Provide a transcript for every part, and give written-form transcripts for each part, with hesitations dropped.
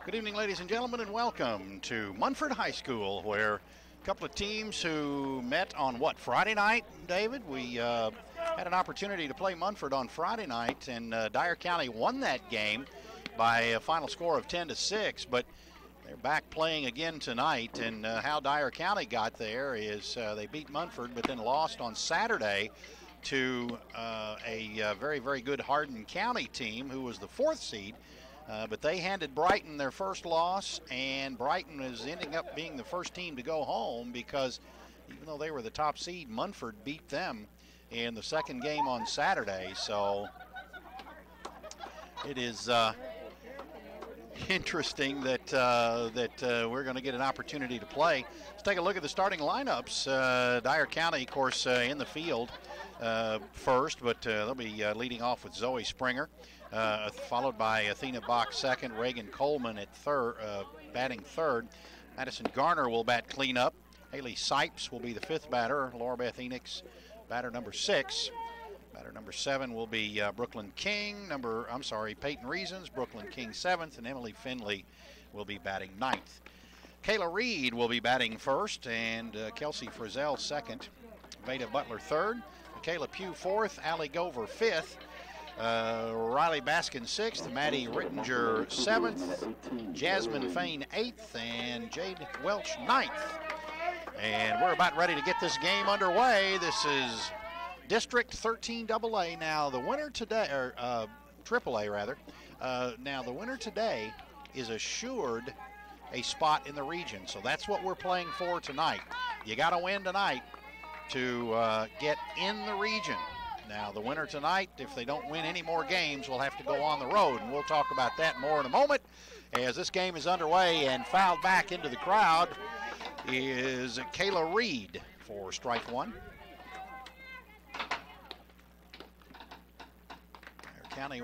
Good evening, ladies and gentlemen, and welcome to Munford High School, where a couple of teams who met on, Friday night, David? We had an opportunity to play Munford on Friday night, and Dyer County won that game by a final score of 10-6, but they're back playing again tonight, and how Dyer County got there is they beat Munford, but then lost on Saturday to a very, very good Hardin County team who was the 4th seed. But they handed Brighton their first loss, and Brighton is ending up being the first team to go home because even though they were the top seed, Munford beat them in the second game on Saturday. So it is interesting that we're going to get an opportunity to play. Let's take a look at the starting lineups. Dyer County, of course, in the field first, but they'll be leading off with Zoe Springer. Followed by Athena Bach second, Reagan Coleman at batting third. Madison Garner will bat cleanup. Haley Sipes will be the 5th batter. Laura Beth Enix, batter number 6. Batter number 7 will be Brooklyn King. Peyton Reasons, Brooklyn King 7th, and Emily Finley will be batting 9th. Kayla Reed will be batting first, and Kelsey Frizzell 2nd. Veda Butler 3rd. Michaela Pugh 4th. Allie Gover 5th. Riley Baskin 6th, Maddie Rittinger 7th, Jasmine Fain 8th, and Jade Welch 9th. And we're about ready to get this game underway. This is District 13 AA. Now the winner today, or AAA rather, now the winner today is assured a spot in the region. So that's what we're playing for tonight. You got to win tonight to get in the region. Now, the winner tonight, if they don't win any more games, will have to go on the road, and we'll talk about that more in a moment as this game is underway. And fouled back into the crowd is Kayla Reed for strike one. County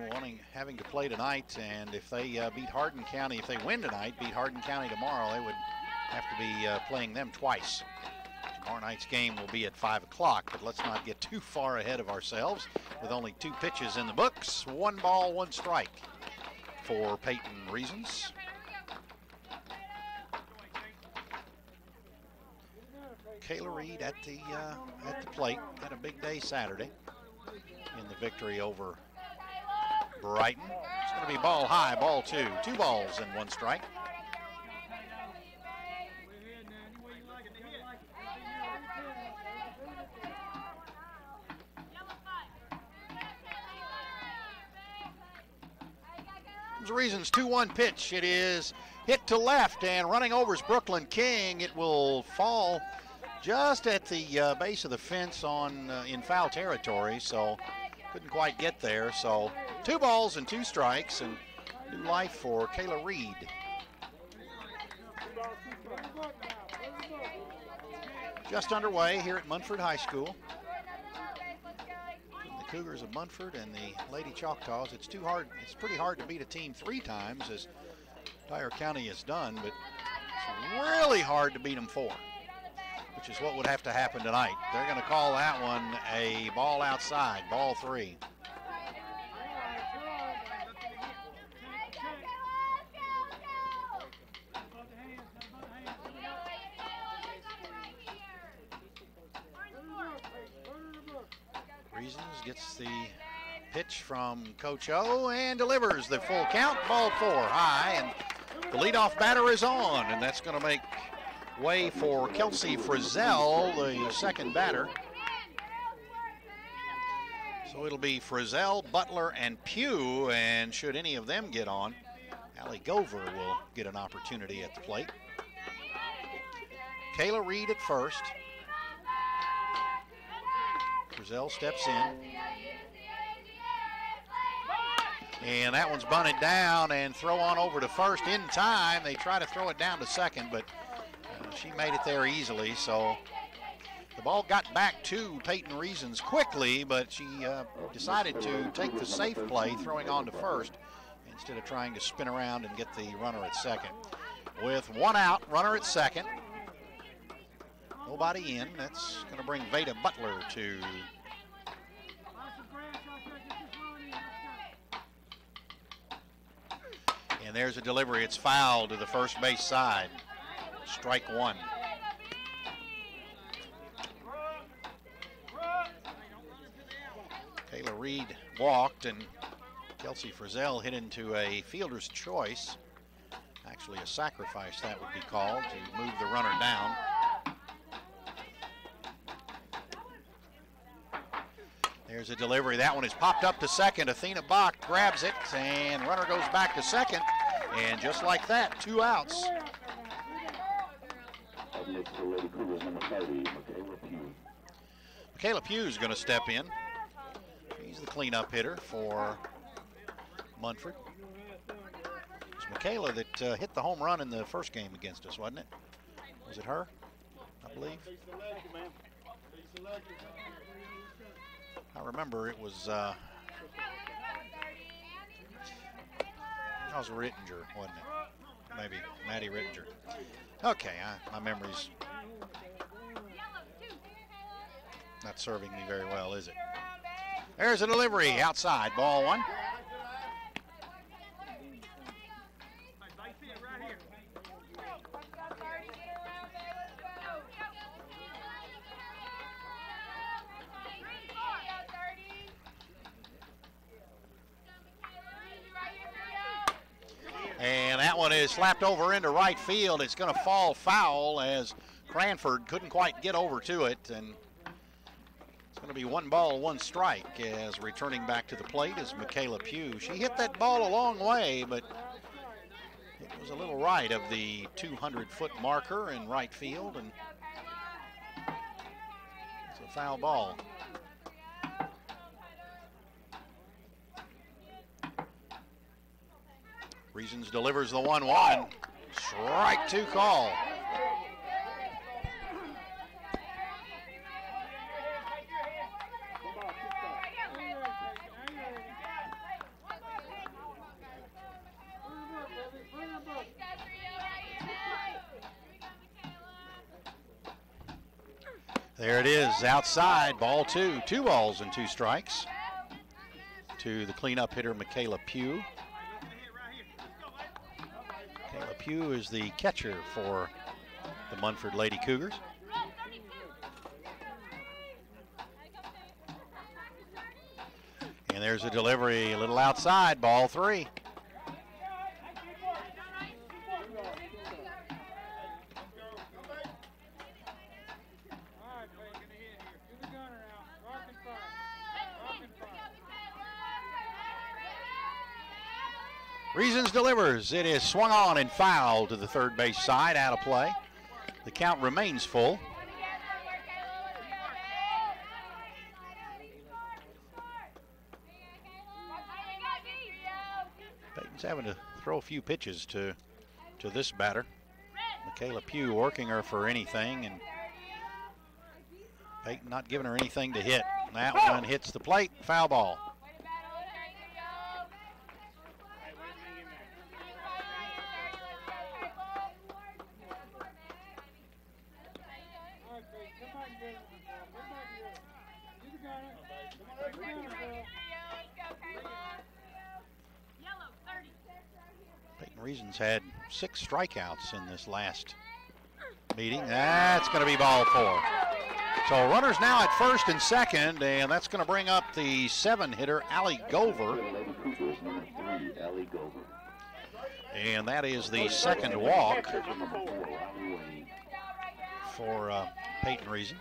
having to play tonight, and if they beat Hardin County, if they win tonight, beat Hardin County tomorrow, they would have to be playing them twice. Tomorrow night's game will be at 5 o'clock, but let's not get too far ahead of ourselves. With only 2 pitches in the books, 1 ball, 1 strike for Peyton Reasons. Kayla Reed at the plate. Had a big day Saturday in the victory over Brighton. It's going to be ball high, ball 2. 2 balls and 1 strike. Reasons 2-1 pitch. It is hit to left, and running over is Brooklyn King. It will fall just at the base of the fence in foul territory, so couldn't quite get there. So 2 balls and 2 strikes, and new life for Kayla Reed. Just underway here at Munford High School. Cougars of Munford and the Lady Choctaws. It's pretty hard to beat a team 3 times, as Dyer County has done, but it's really hard to beat them 4, which is what would have to happen tonight. They're going to call that one a ball outside, ball 3. Reasons gets the pitch from Coach O and delivers the full count, ball 4 high, and the leadoff batter is on, and that's going to make way for Kelsey Frizzell, the 2nd batter. So it'll be Frizzell, Butler, and Pugh, and should any of them get on, Allie Gover will get an opportunity at the plate. Kayla Reed at first. Frizzell steps in. And that one's bunted down and throw on over to first in time. They try to throw it down to second, but she made it there easily. So the ball got back to Peyton Reasons quickly, but she decided to take the safe play, throwing on to first, instead of trying to spin around and get the runner at second. With 1 out, runner at second. Nobody in. That's going to bring Veda Butler to And there's a delivery. It's fouled to the first base side. Strike one. Kayla Reed walked, and Kelsey Frizzell hit into a fielder's choice. Actually, a sacrifice, that would be called, to move the runner down. There's a delivery. That one is popped up to second. Athena Bach grabs it, and runner goes back to second. And just like that, 2 outs. Michaela Pugh is going to step in. He's the cleanup hitter for Munford. It's Michaela that hit the home run in the first game against us, wasn't it? Was it her, I believe? I remember it was Rittinger, wasn't it? Maybe Maddie Rittinger. Okay, my memory's not serving me very well, is it? There's a delivery outside, ball one. And that one is slapped over into right field. It's going to fall foul as Cranford couldn't quite get over to it. And it's going to be 1 ball, 1 strike as returning back to the plate is Michaela Pugh. She hit that ball a long way, but it was a little right of the 200-foot marker in right field, and it's a foul ball. Reasons delivers the 1-1. Strike 2 call. There it is, outside, ball 2. 2 balls and 2 strikes to the cleanup hitter, Michaela Pugh. Michaela Pugh is the catcher for the Munford Lady Cougars. And there's a delivery, a little outside, ball 3. Reasons delivers. It is swung on and fouled to the third base side, out of play. The count remains full. Peyton's having to throw a few pitches to this batter. Michaela Pugh working her for anything, and Peyton not giving her anything to hit. That one hits the plate, foul ball. Peyton Reasons had 6 strikeouts in this last meeting. That's going to be ball 4. So runners now at first and second, and that's going to bring up the 7-hitter, Allie Gover. And that is the second walk for Peyton Reasons.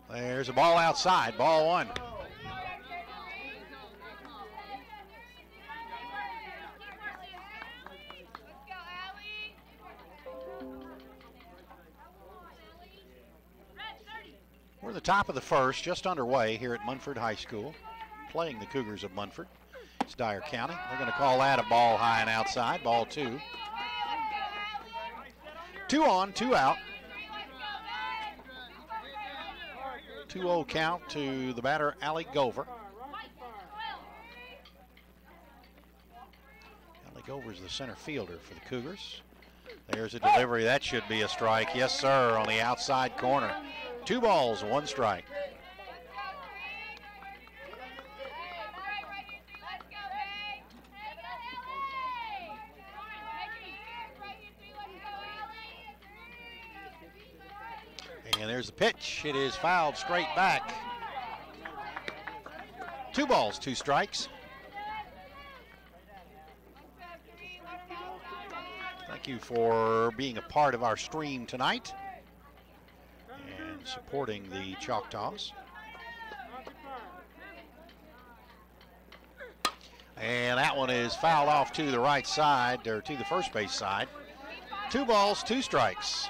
There's a ball outside, ball 1. We're at the top of the first, just underway here at Munford High School, playing the Cougars of Munford. It's Dyer County. They're going to call that a ball high and outside, ball 2. 2 on, 2 out. 2-0 count to the batter, Allie Gover. Allie Gover is the center fielder for the Cougars. There's a delivery. That should be a strike. Yes, sir, on the outside corner. 2 balls, 1 strike. And there's the pitch. It is fouled straight back. 2 balls, 2 strikes. Thank you for being a part of our stream tonight and supporting the Choctaws. And that one is fouled off to the right side, or to the first base side. 2 balls, 2 strikes.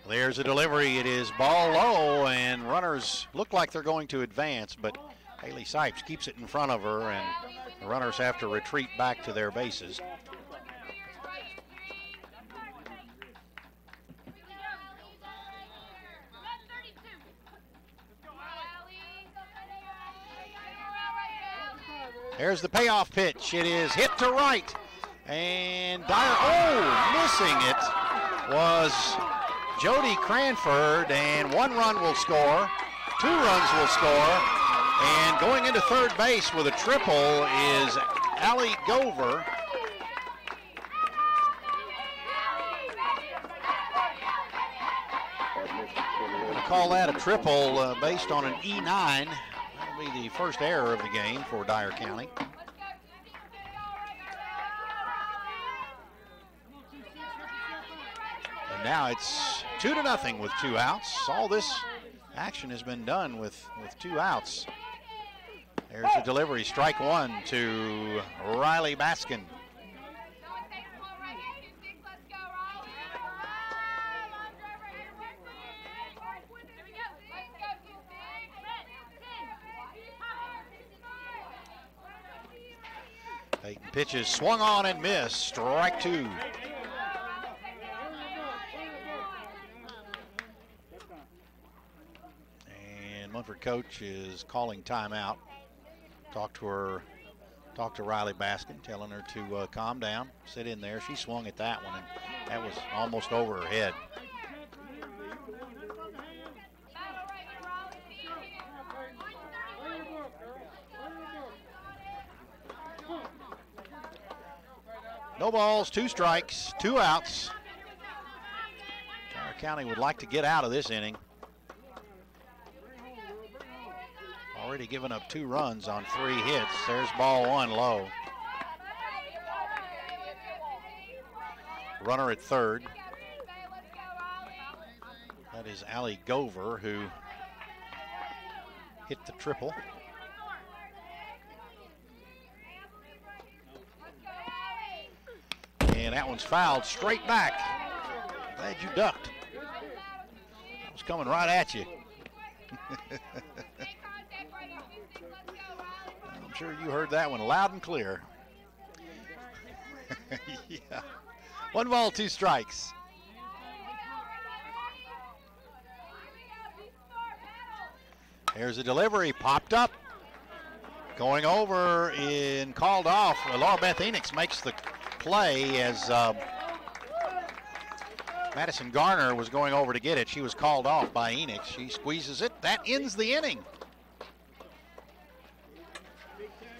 There's a delivery. It is ball low, and runners look like they're going to advance, but Haley Sipes keeps it in front of her, and the runners have to retreat back to their bases. There's the payoff pitch. It is hit to right, and Dyer, missing it was Jody Cranford, and 1 run will score, 2 runs will score, and going into third base with a triple is Allie Gover. We're going to call that a triple based on an E9. That'll be the first error of the game for Dyer County. Now it's 2-0 with 2 outs. All this action has been done with 2 outs. There's a delivery, strike 1 to Riley Baskin. Taking pitches, swung on and missed, strike 2. Munford coach is calling timeout. Talked to Riley Baskin, telling her to calm down, sit in there. She swung at that one, and that was almost over her head. No balls, 2 strikes, 2 outs. Dyer County would like to get out of this inning. Already given up 2 runs on 3 hits. There's ball 1 low. Runner at third. That is Allie Gover, who hit the triple. And that one's fouled straight back. Glad you ducked. That was coming right at you. I'm sure you heard that one loud and clear. Yeah. 1 ball, 2 strikes. Here's a delivery, popped up. Going over and called off. Laura Beth Enix makes the play as Madison Garner was going over to get it. She was called off by Enix. She squeezes it. That ends the inning.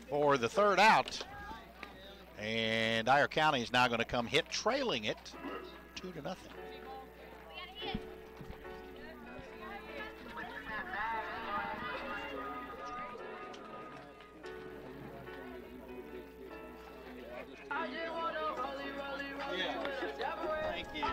For the 3rd out, and Dyer County is now going to come hit, trailing it 2-0. Thank you.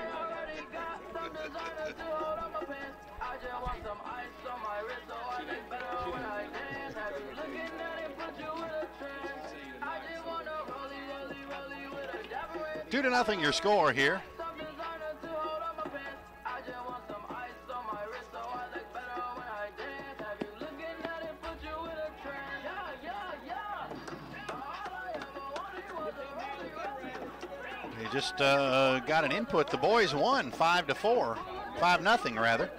Two to nothing your score here. just got an input. The boys won 5-4, 5-0 rather.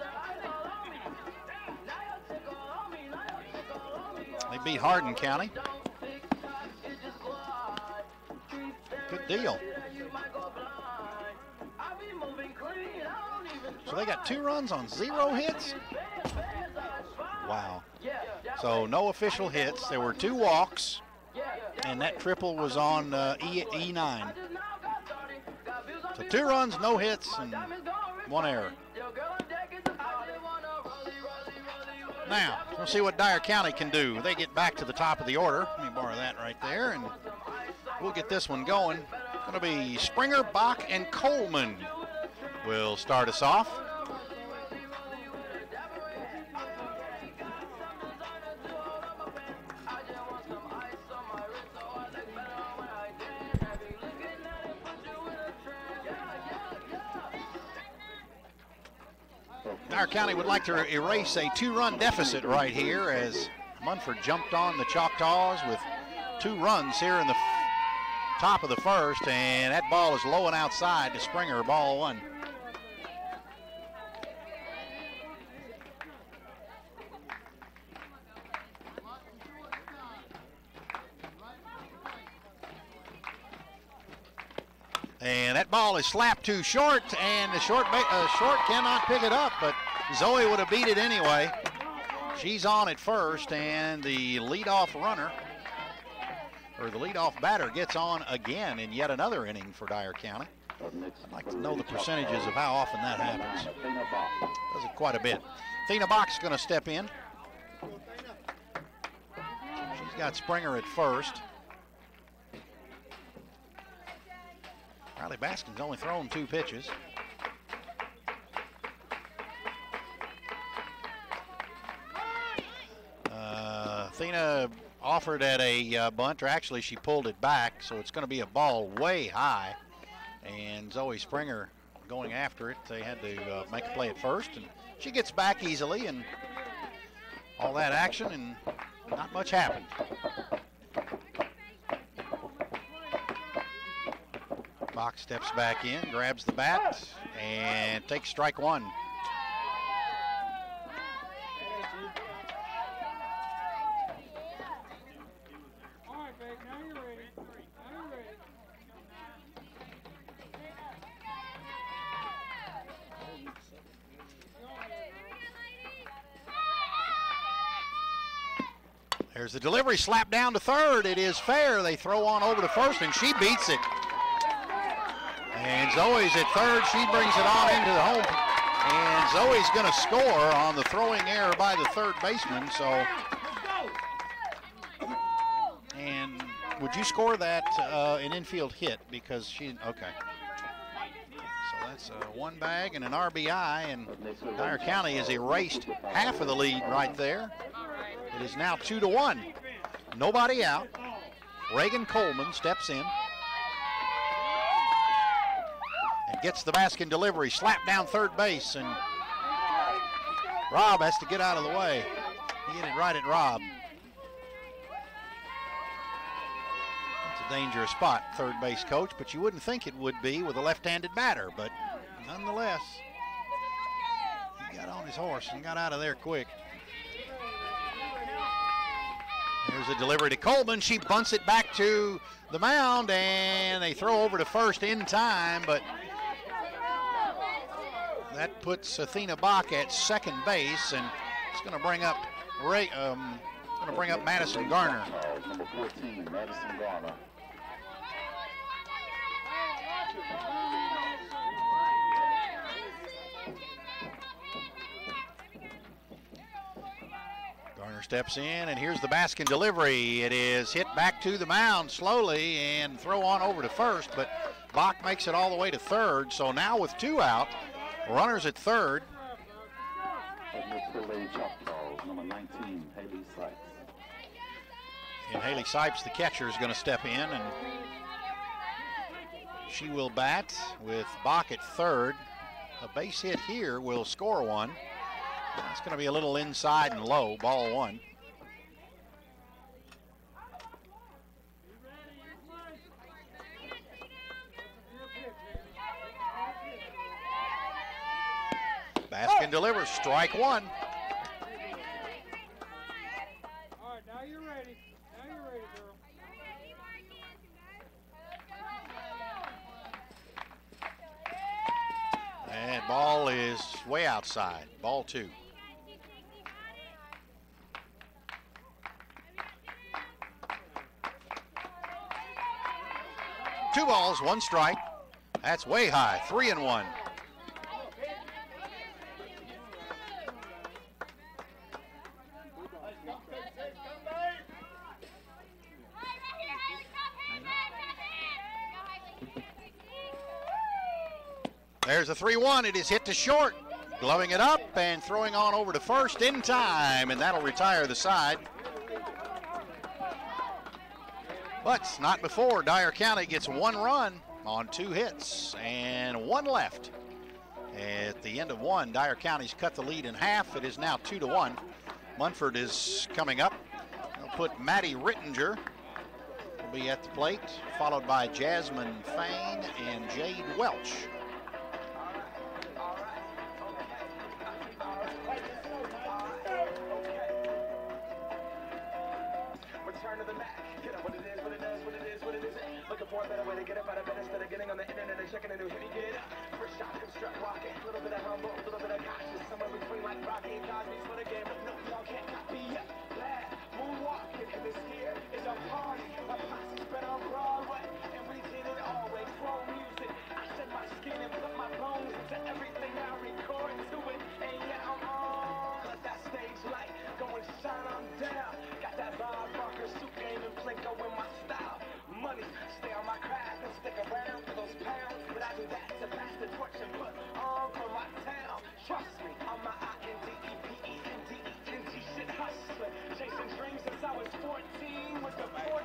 They beat Hardin County. Good deal. So they got 2 runs on 0 hits? Wow. So no official hits. There were 2 walks, and that triple was on E9. So 2 runs, no hits, and 1 error. Now, we'll see what Dyer County can do. They get back to the top of the order. Let me borrow that right there, and we'll get this one going. It's going to be Springer, Bach, and Coleman will start us off. Dyer County would like to erase a 2-run deficit right here as Munford jumped on the Choctaws with 2 runs here in the top of the first, and that ball is low and outside to Springer, ball 1. And that ball is slapped too short, and the short cannot pick it up, but Zoe would have beat it anyway. She's on at first, and the leadoff runner, or the leadoff batter, gets on again in yet another inning for Dyer County. I'd like to know the percentages of how often that happens. Does it quite a bit. Athena Bach's going to step in. She's got Springer at first. Riley Baskin's only thrown 2 pitches. Athena offered at a bunt, or actually she pulled it back, so it's going to be a ball way high. And Zoe Springer going after it. They had to make a play at first, and she gets back easily, and all that action, and not much happened. Bach steps back in, grabs the bat, and takes strike 1. There's the delivery, slap down to third. It is fair. They throw on over to first, and she beats it. And Zoe's at third. She brings it on into the home. And Zoe's going to score on the throwing error by the third baseman. So, and would you score that an infield hit? Because she, okay. So that's a 1 bag and an RBI. And Dyer County has erased half of the lead right there. It is now 2-1. Nobody out. Reagan Coleman steps in. Gets the Baskin delivery, slap down third base, and Rob has to get out of the way. He hit it right at Rob. It's a dangerous spot, third base coach, but you wouldn't think it would be with a left-handed batter, but nonetheless, he got on his horse and got out of there quick. Here's a delivery to Coleman. She bunts it back to the mound, and they throw over to first in time, but that puts Athena Bach at second base, and it's going to bring up Madison Garner. Number 14, Madison Garner. Garner steps in, and here's the Baskin delivery. It is hit back to the mound slowly and throw on over to first, but Bach makes it all the way to third. So now with 2 out, runners at third. Choctaw, number 19, Haley Sipes. And Haley Sipes, the catcher, is going to step in, and she will bat with Bach at third. A base hit here will score 1. It's going to be a little inside and low, ball 1. Baskin delivers, strike one. All right, now you're ready. Now you're ready, girl. And ball is way outside. Ball two. Two balls, one strike. That's way high, 3-1. There's a 3-1. It is hit to short. Gloving it up and throwing on over to first in time, and that'll retire the side. But not before Dyer County gets one run on two hits and one left. At the end of one, Dyer County's cut the lead in half. It is now 2-1. Munford is coming up. They'll put Maddie Rittinger will be at the plate, followed by Jasmine Fain and Jade Welch. Return to the Mac. Get up what it is, what it does, what it is, what it isn't. Looking for a better way to get up out of bed instead of getting on the internet and checking a new hit. Get up. First shot, come strut walking. A little bit of humble, a little bit of cautious. Somewhere between like Rocky and Cosby's for the game. But no, y'all can't copy yet. Glad moonwalking. And this here is a party. My posse's been on Broadway. And we did it always. Pro music. I shed my skin and put my bones into everything I record to it. And yeah, I'm on. Let that stage light go and shine on down. Got that Bob Barker suit game and Plinko in my style. Money, stay on my craft and stick around for those pounds. But I do that to pass the torch and put on for my town. Trust me, I'm my INDEPENDENT shit hustler. Chasing dreams since I was 14 with the fourth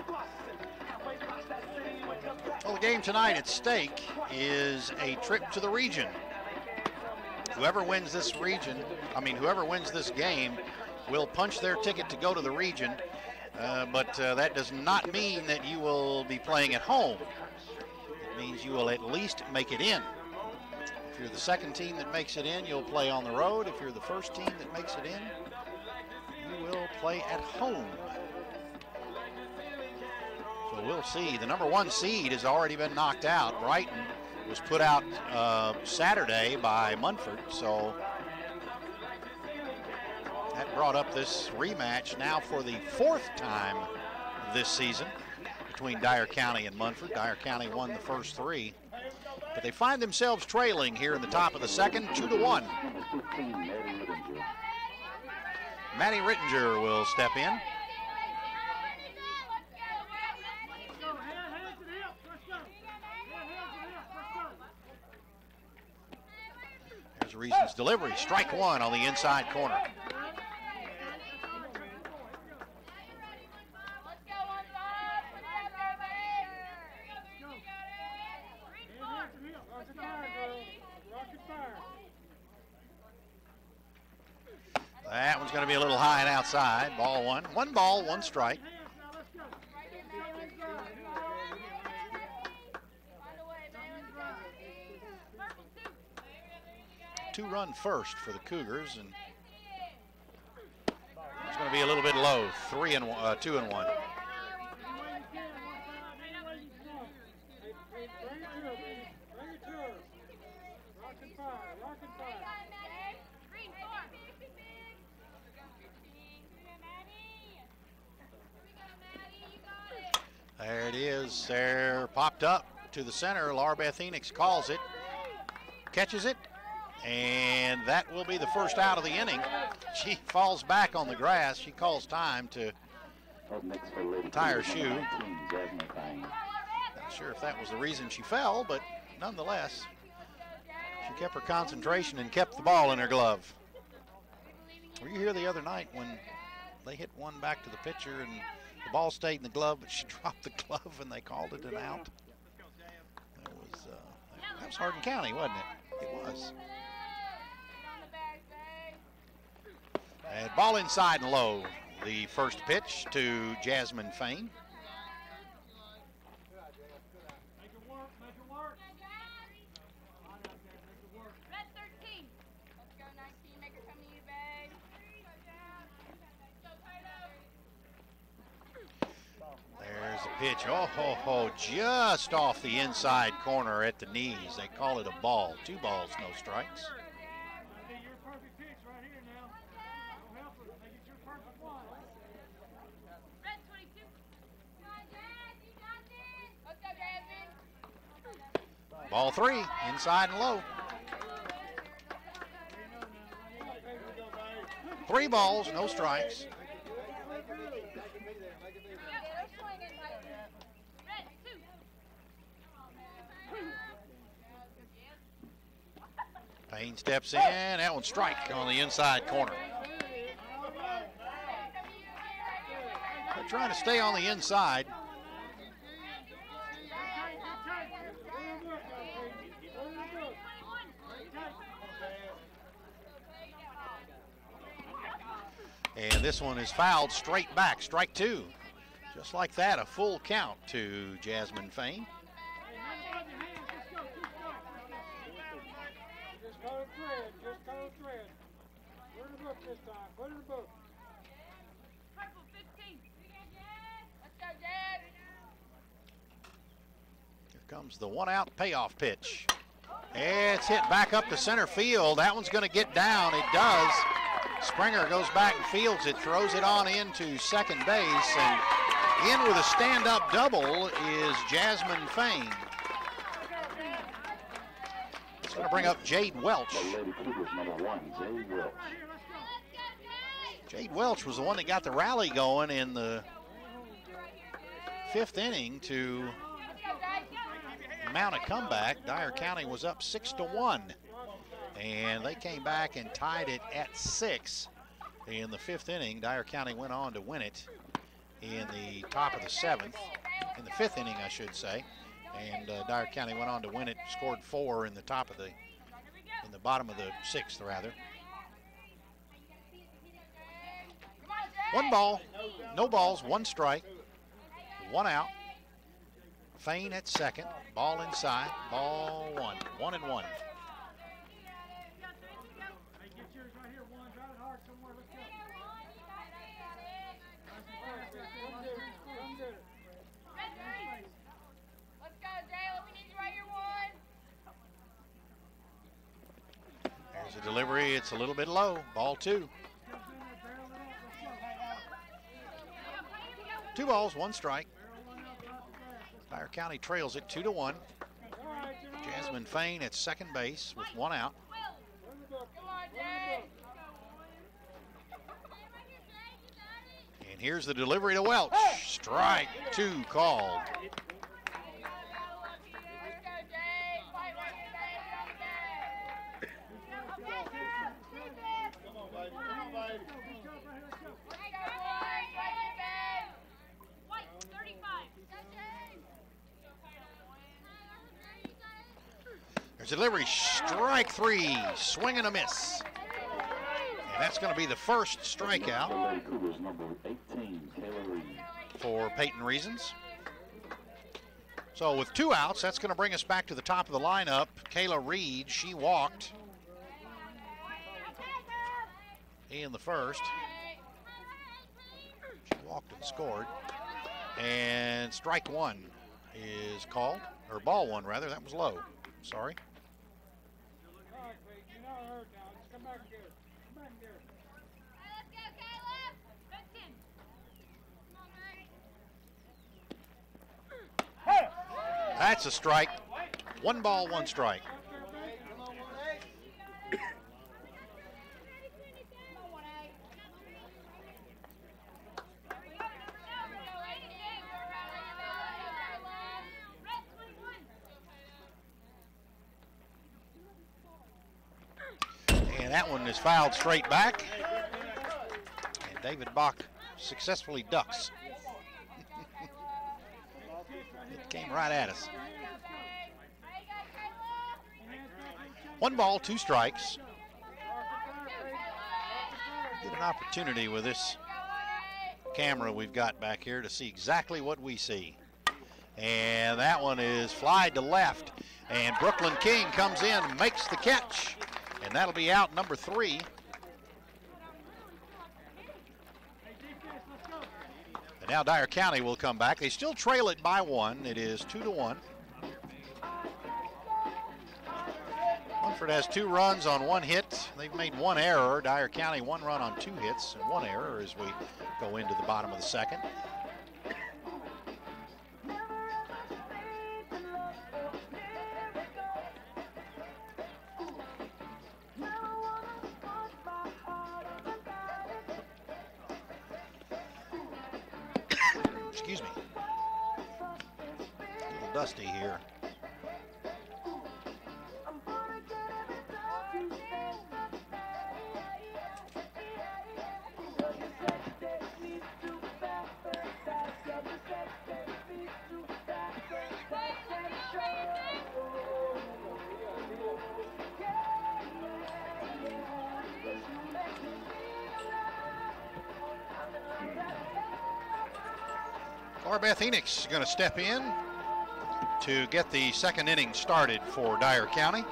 bustin'. Halfway across that city with the back. Well, the game tonight at stake is a trip to the region. Whoever wins this game will punch their ticket to go to the region. But that does not mean that you will be playing at home. It means you will at least make it in. If you're the second team that makes it in, you'll play on the road. If you're the first team that makes it in, you will play at home. So we'll see. The number one seed has already been knocked out. Brighton was put out Saturday by Munford, so that brought up this rematch now for the fourth time this season between Dyer County and Munford. Dyer County won the first three, but they find themselves trailing here in the top of the second, 2-1. Maddie Rittinger will step in. There's Reason's delivery, strike one on the inside corner. That one's going to be a little high and outside. Ball one. One ball, one strike. Two-run first for the Cougars, and it's going to be a little bit low. 2-1. There it is. There, popped up to the center. Laura Beth Enix calls it, catches it, and that will be the first out of the inning. She falls back on the grass. She calls time to tie her shoe. Not sure if that was the reason she fell, but nonetheless, she kept her concentration and kept the ball in her glove. Were you here the other night when they hit one back to the pitcher and the ball stayed in the glove, but she dropped the glove and they called it an out? That was Hardin County, wasn't it? It was. And ball inside and low. The first pitch to Jasmine Fain. pitch. Just off the inside corner at the knees. They call it a ball. 2 balls, no strikes. Your perfect pitch right here now. Don't help her. Make it your perfect one. Red 22. Come on, Jazz. You got this. Let's go, Jasmine. Ball 3, inside and low. 3 balls, no strikes. Payne steps in. That one's strike on the inside corner. They're trying to stay on the inside. And this one is fouled straight back, strike 2. Just like that, a full count to Jasmine Payne. Just call it thread. Just call it thread. Put it in the book this time. Put it in the book. Purple 15. Let's go, Jazz. Here comes the 1-out payoff pitch. It's hit back up to center field. That one's going to get down. It does. Springer goes back and fields it, throws it on into second base, and in with a stand-up double is Jasmine Payne. It's going to bring up Jade Welch. The Lady Cougars, number 1, Jade Welch. Jade Welch was the one that got the rally going in the 5th inning to mount a comeback. Dyer County was up 6-1. And they came back and tied it at 6 in the 5th inning. Dyer County went on to win it in the top of the 7th, in the 5th inning, I should say. And Dyer County went on to win it, scored 4 in the in the bottom of the 6th, rather. 1 ball, no balls, 1 strike, 1 out. Payne at second, ball inside, ball 1, 1-1. There's a delivery, it's a little bit low, ball 2. 2 balls, 1 strike. Dyer County trails it 2-1. Jasmine Payne at second base with 1 out. And here's the delivery to Welch. Strike 2 called. There's a delivery, strike 3, swing and a miss. And that's going to be the first strikeout The Lady Cougars, number 18, Kayla Reed. for Peyton Reasons. So with 2 outs, that's going to bring us back to the top of the lineup. Kayla Reed, she walked in the first. She walked and scored. And strike 1 is called, or ball 1 rather, that was low, sorry. All right, Pete. You're not hurt now. Just come back and get it. Come back and get it. Let's go, Caleb. 15. That's a strike. 1 ball, 1 strike. And that one is fouled straight back. And David Bach successfully ducks. It came right at us. 1 ball, 2 strikes. Get an opportunity with this camera we've got back here to see exactly what we see. And that one is flied to left. And Brooklyn King comes in, makes the catch. And that'll be out number 3. The Now Dyer County will come back. They still trail it by 1. It is 2-1. Munford has 2 runs on 1 hit. They've made 1 error. Dyer County 1 run on 2 hits and 1 error as we go into the bottom of the second. Excuse me. A little dusty here. Beth Enix is going to step in to get the second inning started for Dyer County.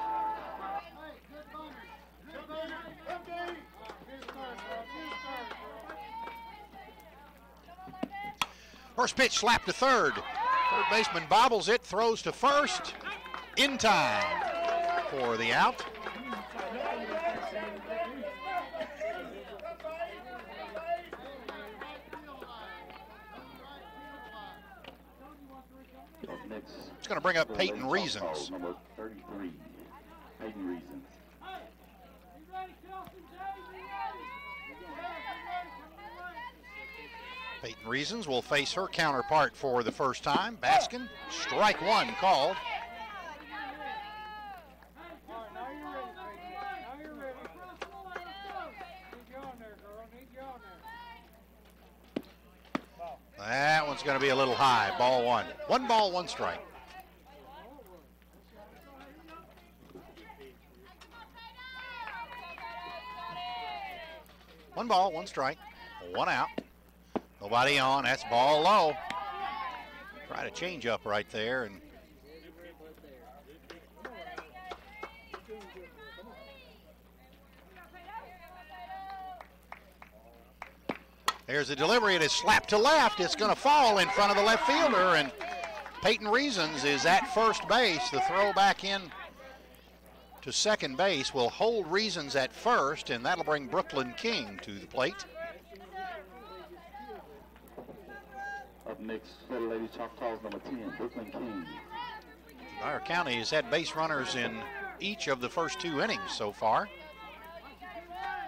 First pitch slapped to third. Third baseman bobbles it, throws to first. In time for the out. It's going to bring up Peyton Reasons. Number 33, Peyton Reasons. Peyton Reasons will face her counterpart for the first time. Baskin, strike 1 called. That one's going to be a little high. Ball 1. 1 ball, 1 strike. One ball, 1 strike. 1 out. Nobody on. That's ball low. Try to change up right there. And there's a delivery. It is slapped to left. It's going to fall in front of the left fielder, and Peyton Reasons is at first base. The throw back in to second base will hold Reasons at first, and that'll bring Brooklyn King to the plate. Up next, Little Lady Choctaws, number 10, Brooklyn King. Dyer County has had base runners in each of the first 2 innings so far.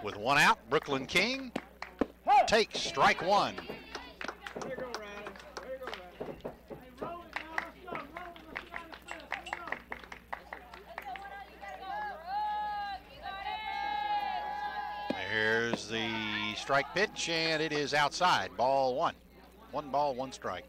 With 1 out, Brooklyn King takes strike 1. There's the strike pitch, and it is outside. Ball 1. 1 ball, 1 strike.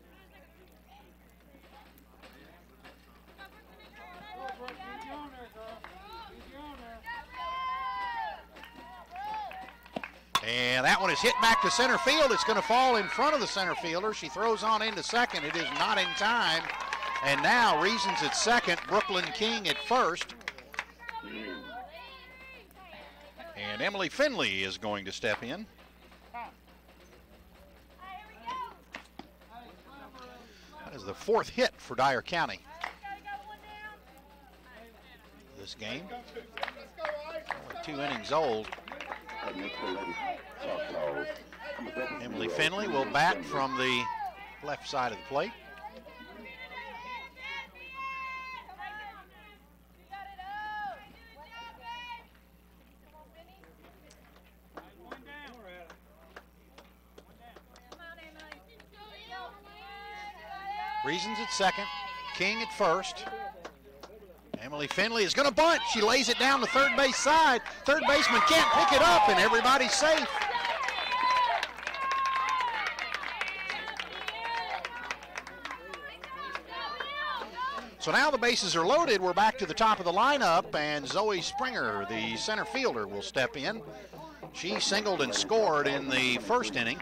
And that one is hit back to center field. It's going to fall in front of the center fielder. She throws on into second. It is not in time. And now Reasons at second, Brooklyn King at first. And Emily Finley is going to step in. That is the 4th hit for Dyer County this game. Only 2 innings old. Emily Finley will bat from the left side of the plate. Reasons at second, King at first. Emily Finley is going to bunt. She lays it down the third base side. Third baseman can't pick it up, and everybody's safe. So now the bases are loaded. We're back to the top of the lineup, and Zoe Springer, the center fielder, will step in. She singled and scored in the first inning.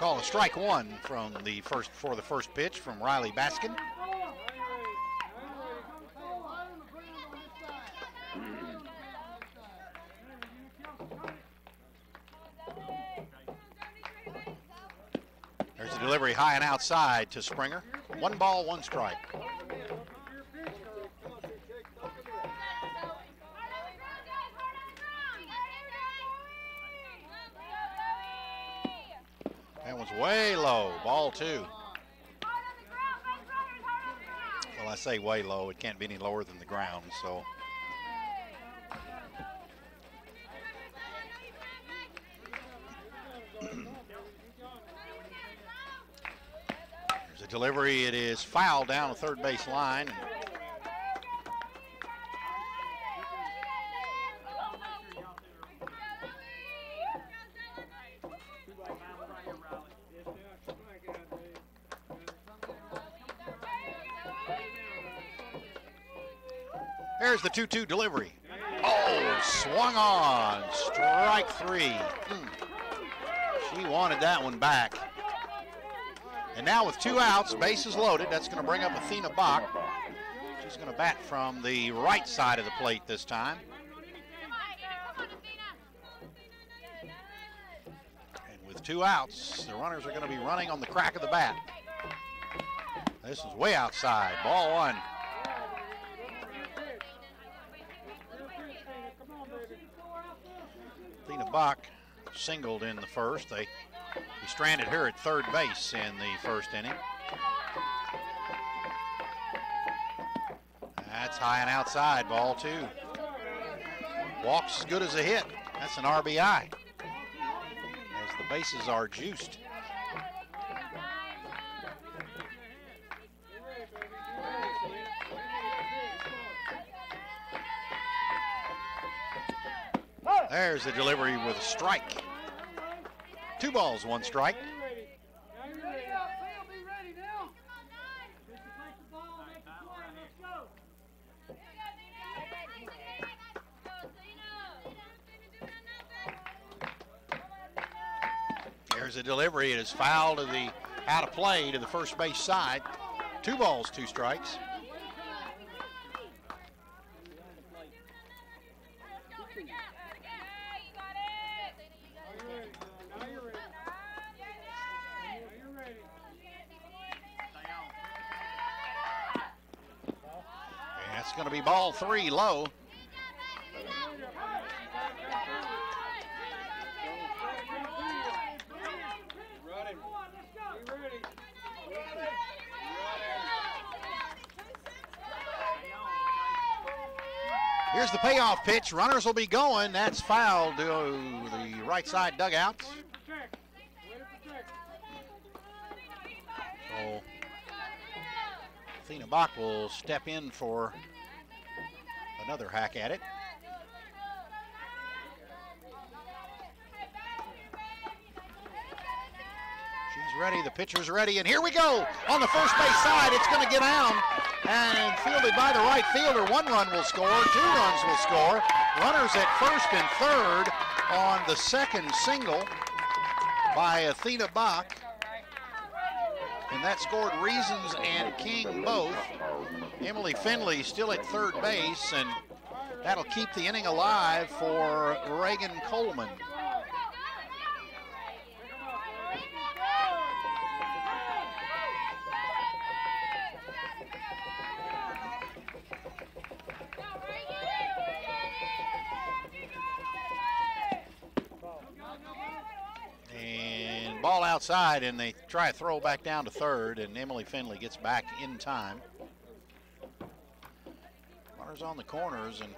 call a strike one from the first pitch from Riley Baskin. There's a delivery high and outside to Springer. 1 ball, 1 strike. That one's way low, ball 2. Well, I say way low, it can't be any lower than the ground, so. There's a delivery, it is fouled down the third base line. There's the 2-2 delivery. Oh, swung on, strike 3. She wanted that one back. And now with 2 outs, bases loaded, that's going to bring up Athena Bach. She's going to bat from the right side of the plate this time. And with 2 outs, the runners are going to be running on the crack of the bat. This is way outside, ball 1. Athena Bach singled in the first. They stranded her at third base in the first inning. That's high and outside, ball 2. Walks as good as a hit. That's an RBI. As the bases are juiced. There's the delivery with a strike. 2 balls, 1 strike. There's a delivery. It is fouled to the out of play to the first base side. 2 balls, 2 strikes. It's going to be ball 3 low. Here's the payoff pitch. Runners will be going. That's fouled to the right side dugout. So Athena Bach will step in for another hack at it. She's ready, the pitcher's ready, and here we go. On the first base side, it's going to get down and fielded by the right fielder. 1 run will score, 2 runs will score. Runners at first and third on the second single by Athena Bach. And that scored Reasons and King both. Emily Finley still at third base, and that'll keep the inning alive for Reagan Coleman. And ball outside, and they try a throw back down to third, and Emily Finley gets back in time. Runners on the corners, and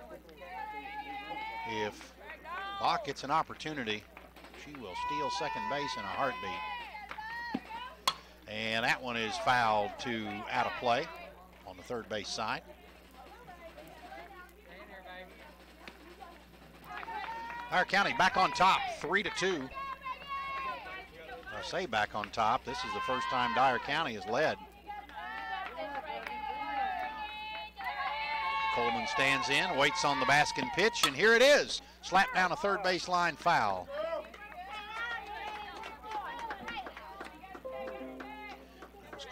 if Bach gets an opportunity, she will steal second base in a heartbeat. And that one is fouled to out of play on the third base side. Dyer County back on top, 3-2. I say back on top. This is the first time Dyer County has led. Coleman stands in, waits on the Baskin pitch, and here it is. Slap down a third base line foul.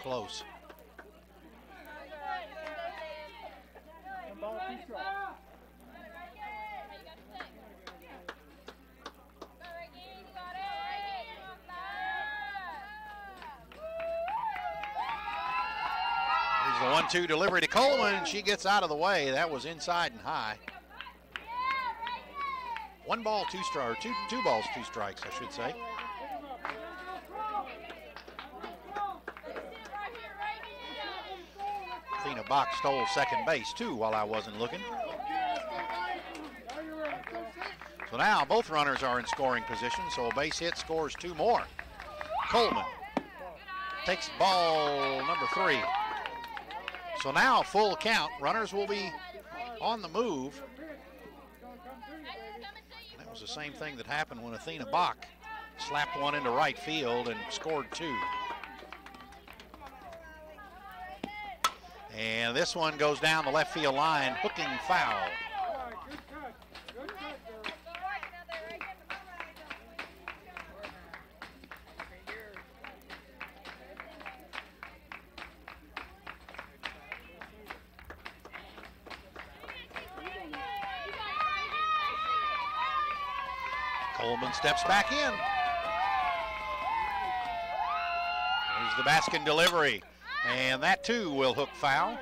close. Here's the 1-2 delivery to Coleman. She gets out of the way. That was inside and high. 1 ball, 2 strikes, or two balls, 2 strikes, I should say. Athena Bach stole second base too while I wasn't looking. So now both runners are in scoring position, so a base hit scores 2 more. Coleman takes ball number 3. So now full count. Runners will be on the move. And that was the same thing that happened when Athena Bach slapped one into right field and scored 2. And this one goes down the left field line, hooking foul. Coleman steps back in. There's the Baskin delivery. And that too will hook foul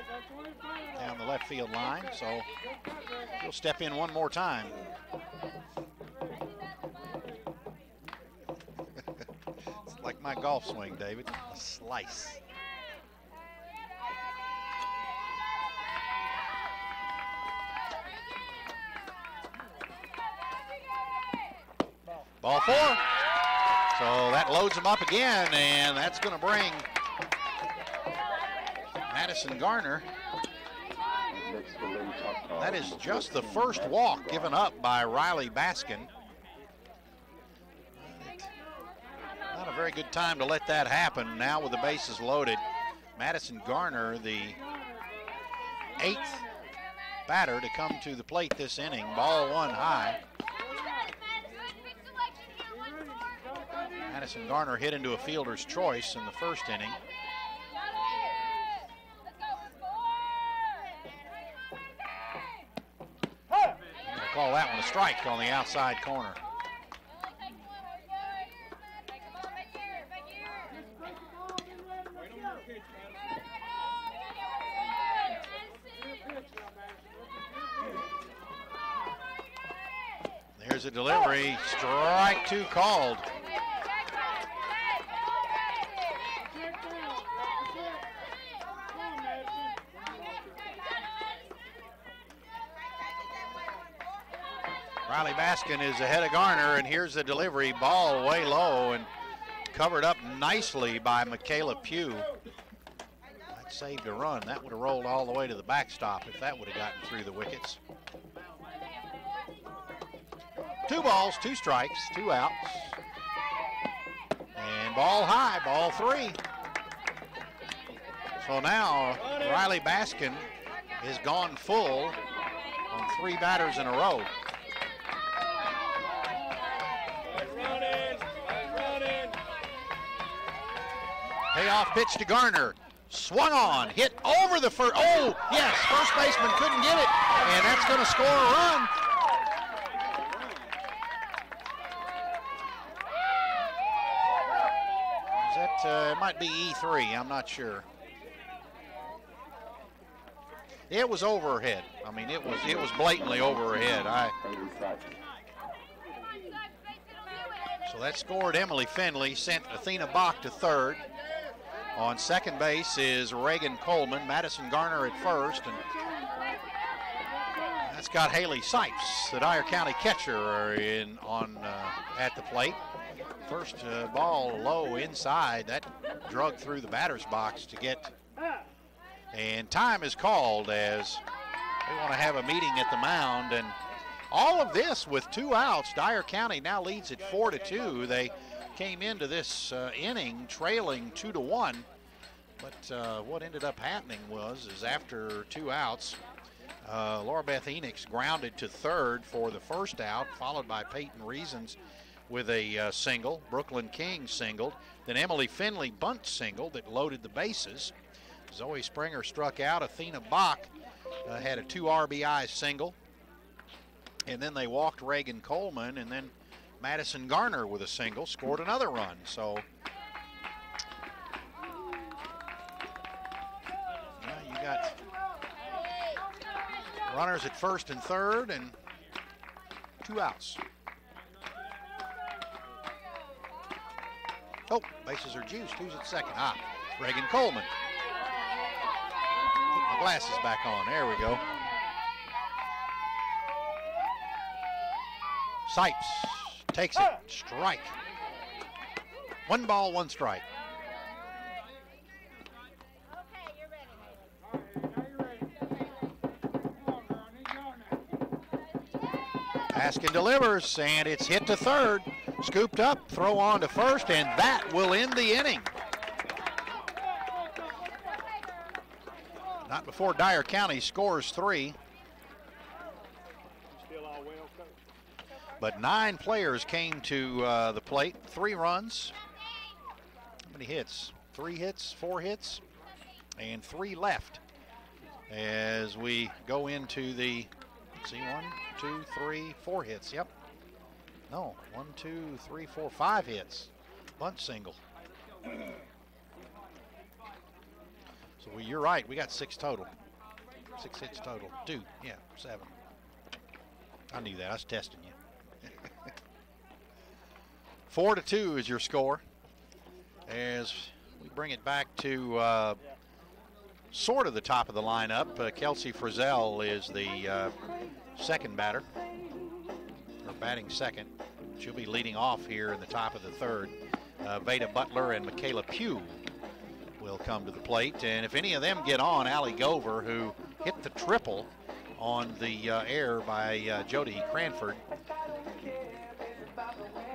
down the left field line. So he'll step in one more time. It's like my golf swing, David. A slice. Ball 4. So that loads him up again, and that's going to bring Madison Garner. That is just the first walk given up by Riley Baskin. Not a very good time to let that happen. Now with the bases loaded, Madison Garner, the 8th batter to come to the plate this inning. Ball 1 high. Madison Garner hit into a fielder's choice in the first inning. Call that one a strike on the outside corner. There's a delivery, strike 2 called. Riley Baskin is ahead of Garner, and here's the delivery, ball way low and covered up nicely by Michaela Pugh. That saved a run. That would have rolled all the way to the backstop if that would have gotten through the wickets. 2 balls, 2 strikes, 2 outs. And ball high, ball 3. So now Riley Baskin has gone full on 3 batters in a row. Payoff pitch to Garner. Swung on, hit over the first. Oh, yes, first baseman couldn't get it, and that's going to score a run. Is that, it might be E3, I'm not sure. It was overhead. I mean, it was blatantly overhead. So that scored Emily Finley, sent Athena Bach to third. On second base is Reagan Coleman, Madison Garner at first, and that's got Haley Sipes, the Dyer County catcher, at the plate. First ball low inside, that drug through the batter's box to get, and time is called as they want to have a meeting at the mound, and all of this with 2 outs. Dyer County now leads at 4-2. They came into this inning trailing 2-1, but what ended up happening is after 2 outs, Laura Beth Enix grounded to third for the first out, followed by Peyton Reasons with a single. Brooklyn King singled. Then Emily Finley bunt singled that loaded the bases. Zoe Springer struck out. Athena Bach had a 2 RBI single. And then they walked Reagan Coleman, and then Madison Garner with a single scored another run. So you got runners at first and third and 2 outs. Oh, bases are juiced. Who's at second? Reagan Coleman. Put my glasses back on. There we go. Sipes takes it. Strike. 1 ball, 1 strike. Okay, you're ready. Now you're ready. Come on, girl. I need y'all now. Paskin delivers, and it's hit to third. Scooped up, throw on to first, and that will end the inning. Not before Dyer County scores 3. But 9 players came to the plate. 3 runs. How many hits? 3 hits, 4 hits, and 3 left. As we go into the, let's see, 1, 2, 3, 4 hits. Yep. No, 1, 2, 3, 4, 5 hits. Bunt single. So you're right. We got 6 total. 6 hits total. 2, yeah, 7. I knew that. I was testing you. 4-2 is your score. As we bring it back to sort of the top of the lineup, Kelsey Frizzell is the second batter, or batting second. She'll be leading off here in the top of the third. Veda Butler and Michaela Pugh will come to the plate. And if any of them get on, Allie Gover, who hit the triple on the air by Jody Cranford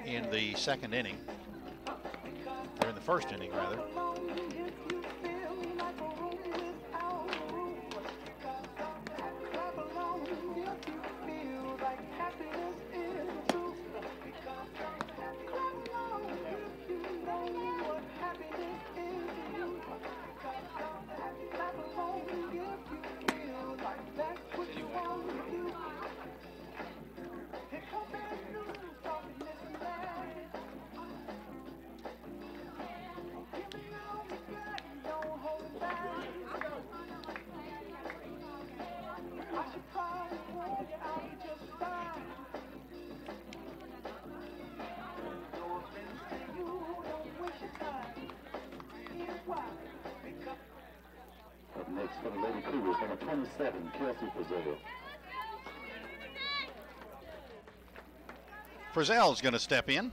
in the second inning, or in the first inning rather. Up next for the Lady Cougars, number 27, Kelsey Frizzell. Frizzell's going to step in.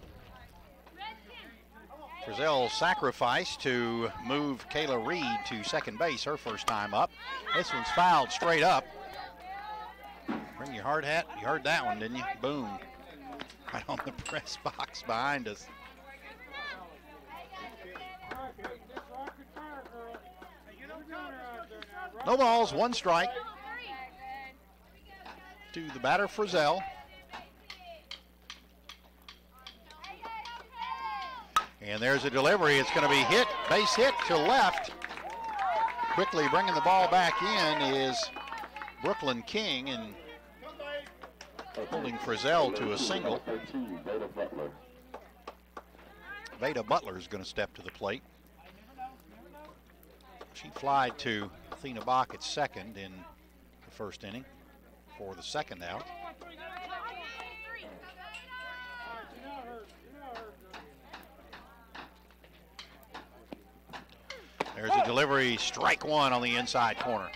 Frizzell sacrificed to move Kayla Reed to second base her first time up. This one's fouled straight up. Bring your hard hat. You heard that one, didn't you? Boom. Right on the press box behind us. No balls, 1 strike to the batter Frizzell. And there's a delivery. It's going to be hit, base hit to left. Quickly bringing the ball back in is Brooklyn King, and holding Frizzell to a single. Veda Butler is going to step to the plate. She flied to Athena Bach at second in the first inning for the second out. There's a delivery, strike 1 on the inside corner.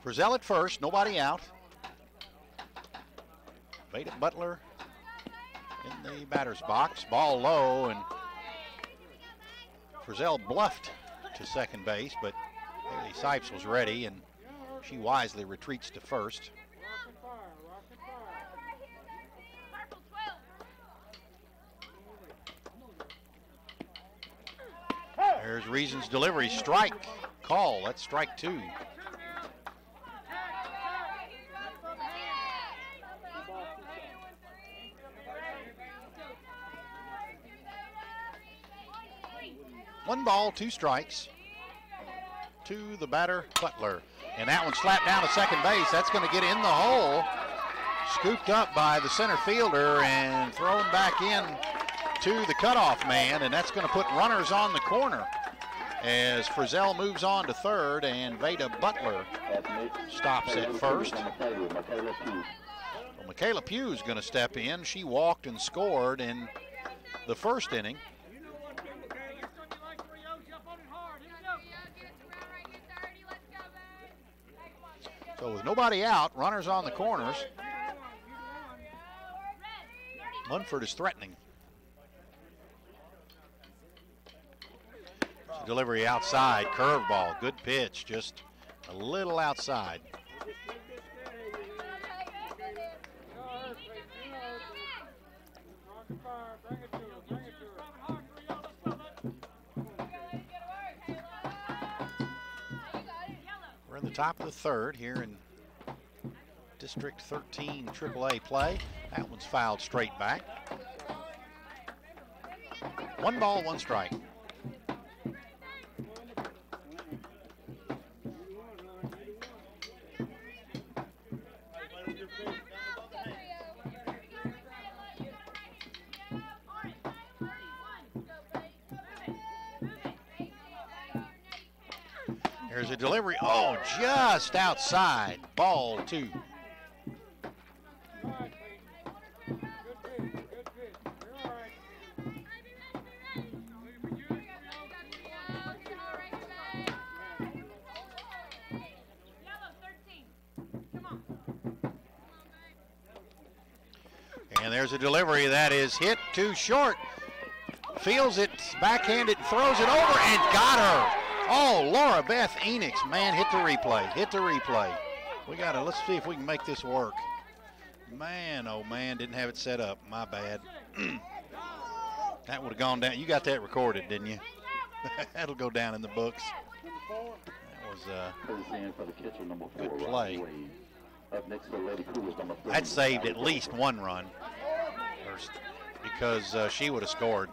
Frizzell at first, nobody out. Veda Butler in the batter's box, ball low, and Frizzell bluffed to second base, but Haley Sipes was ready, and she wisely retreats to first. There's Reason's delivery. Strike. Call. That's strike 2. One ball, 2 strikes to the batter, Butler. And that one slapped down to second base. That's going to get in the hole. Scooped up by the center fielder and thrown back in to the cutoff man. And that's going to put runners on the corner as Frizzell moves on to third and Veda Butler stops at first. Well, Michaela Pugh is going to step in. She walked and scored in the first inning. So with nobody out, runners on the corners, Munford is threatening. Delivery outside, curveball, good pitch, just a little outside. We're in the top of the third here in District 13 AAA play. That one's fouled straight back. 1 ball, 1 strike. There's a delivery. Oh, just outside. Ball 2. And there's a delivery that is hit too short. Feels it, backhanded, throws it over, and got her. Oh, Laura Beth Enix, man, hit the replay, hit the replay. Let's see if we can make this work. Man, oh man, didn't have it set up, my bad. That would have gone down. You got that recorded, didn't you? That'll go down in the books. That was good play. That saved at least 1 run because she would have scored.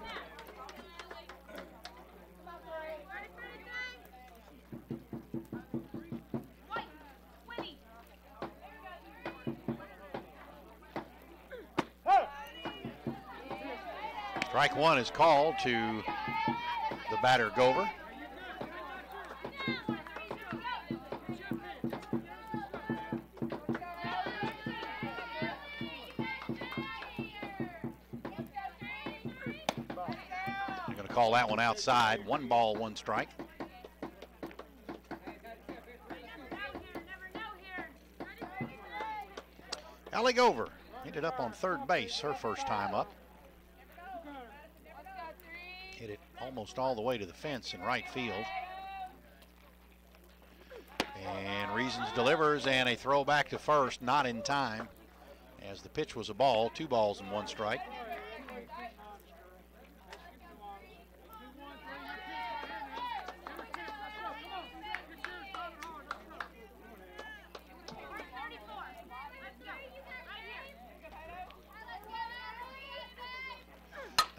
Strike 1 is called to the batter, Gover. They're going to call that one outside. 1 ball, 1 strike. Allie Gover ended up on third base her first time up. Hit it almost all the way to the fence in right field. And Reasons delivers, and a throw back to first, not in time, as the pitch was a ball, 2 balls and 1 strike.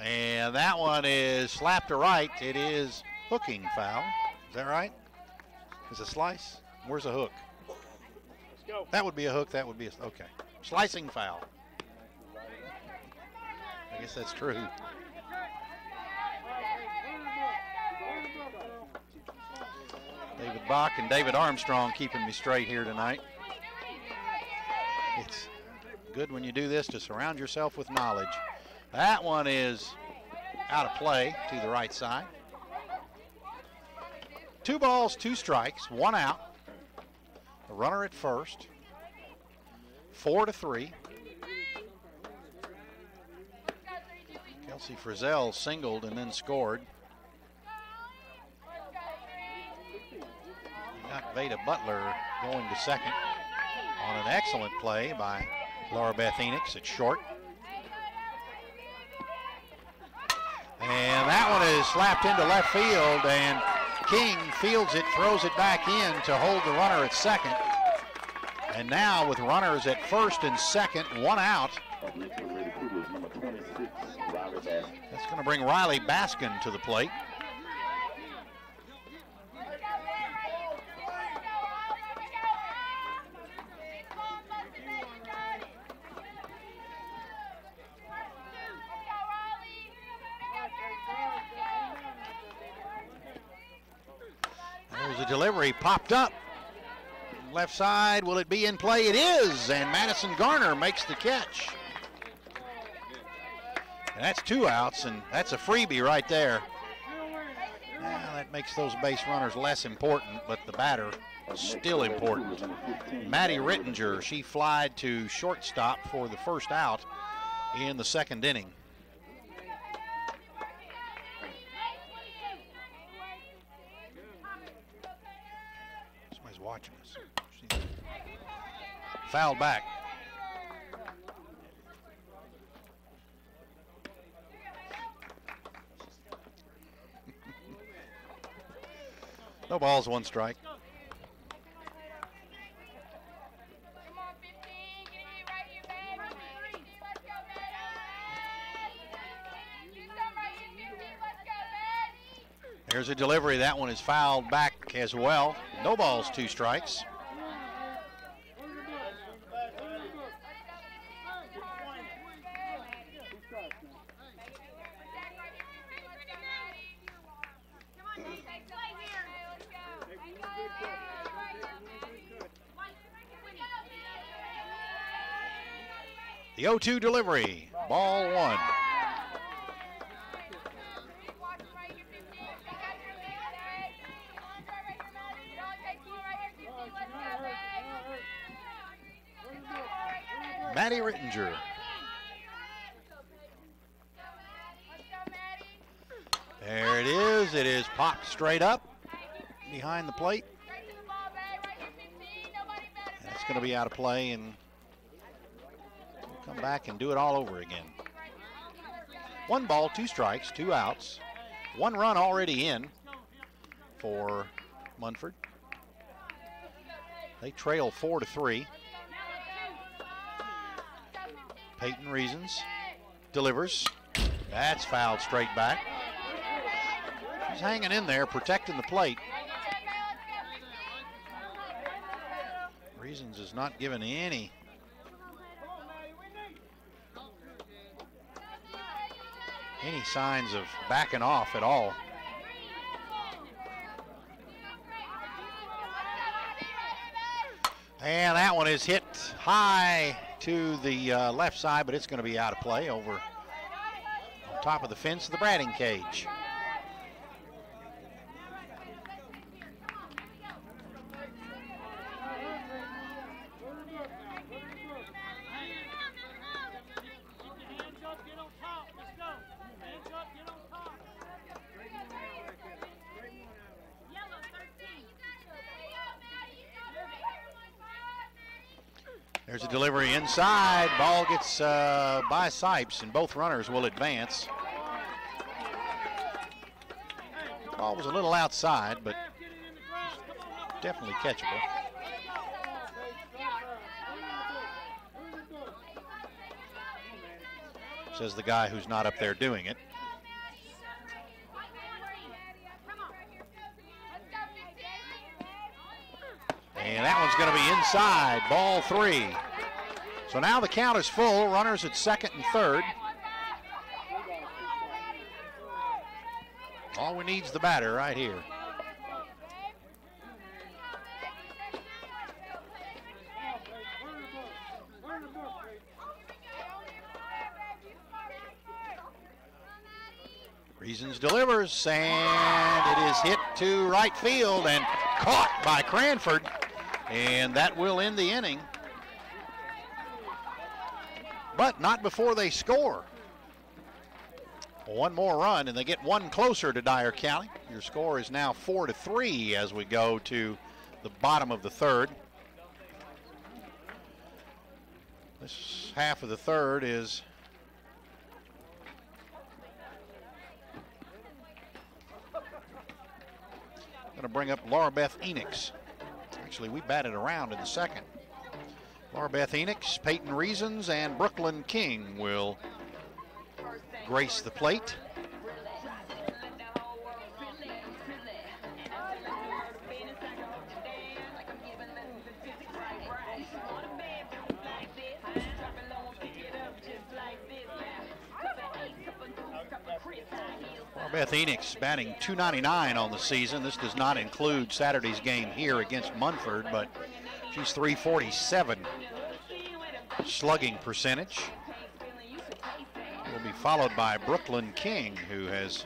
And that one is slapped to right. It is hooking foul. Is that right? Is it a slice? Where's a hook? Let's go. That would be a hook. That would be okay. Slicing foul. I guess that's true. David Bach and David Armstrong keeping me straight here tonight. It's good when you do this to surround yourself with knowledge. That one is out of play to the right side. 2 balls, 2 strikes, 1 out. A runner at first. 4-3. Kelsey Frizzell singled and then scored. You got Veda Butler going to second on an excellent play by Laura Beth Enix at short. And that one is slapped into left field, and King fields it, throws it back in to hold the runner at second. And now with runners at first and second, one out, that's going to bring Riley Baskin to the plate. There's a delivery popped up. Left side, will it be in play? It is, and Madison Garner makes the catch. And that's 2 outs, and that's a freebie right there. Now that makes those base runners less important, but the batter is still important. Maddie Rittinger, she flied to shortstop for the first out in the second inning. Somebody's watching us. Fouled back. No balls, 1 strike. There's a delivery. That one is fouled back as well. No balls, 2 strikes. The 0-2 delivery, ball 1. Maddie Rittinger. There it is. It is popped straight up behind the plate. That's going to be out of play, and we'll come back and do it all over again. 1 ball, 2 strikes, 2 outs. 1 run already in for Munford. They trail 4-3. Peyton Reasons delivers. That's fouled straight back. She's hanging in there, protecting the plate. Reasons is not given any signs of backing off at all. And that one is hit high to the left side, but it's going to be out of play over on top of the fence of the batting cage. There's a delivery inside. Ball gets by Sipes, and both runners will advance. Ball was a little outside, but definitely catchable. Says the guy who's not up there doing it. And that one's going to be inside, ball 3. So now the count is full, runners at second and third. All we need is the batter right here. Reasons delivers, and it is hit to right field and caught by Cranford. And that will end the inning. But not before they score. 1 more run, and they get 1 closer to Dyer County. Your score is now 4-3 as we go to the bottom of the third. This half of the third is Going to bring up Laura Beth Enix. Actually, we batted around in the second. Laura Beth Enix, Peyton Reasons, and Brooklyn King will grace the plate. Beth Enix batting .299 on the season. This does not include Saturday's game here against Munford, but she's .347 slugging percentage. Will be followed by Brooklyn King, who has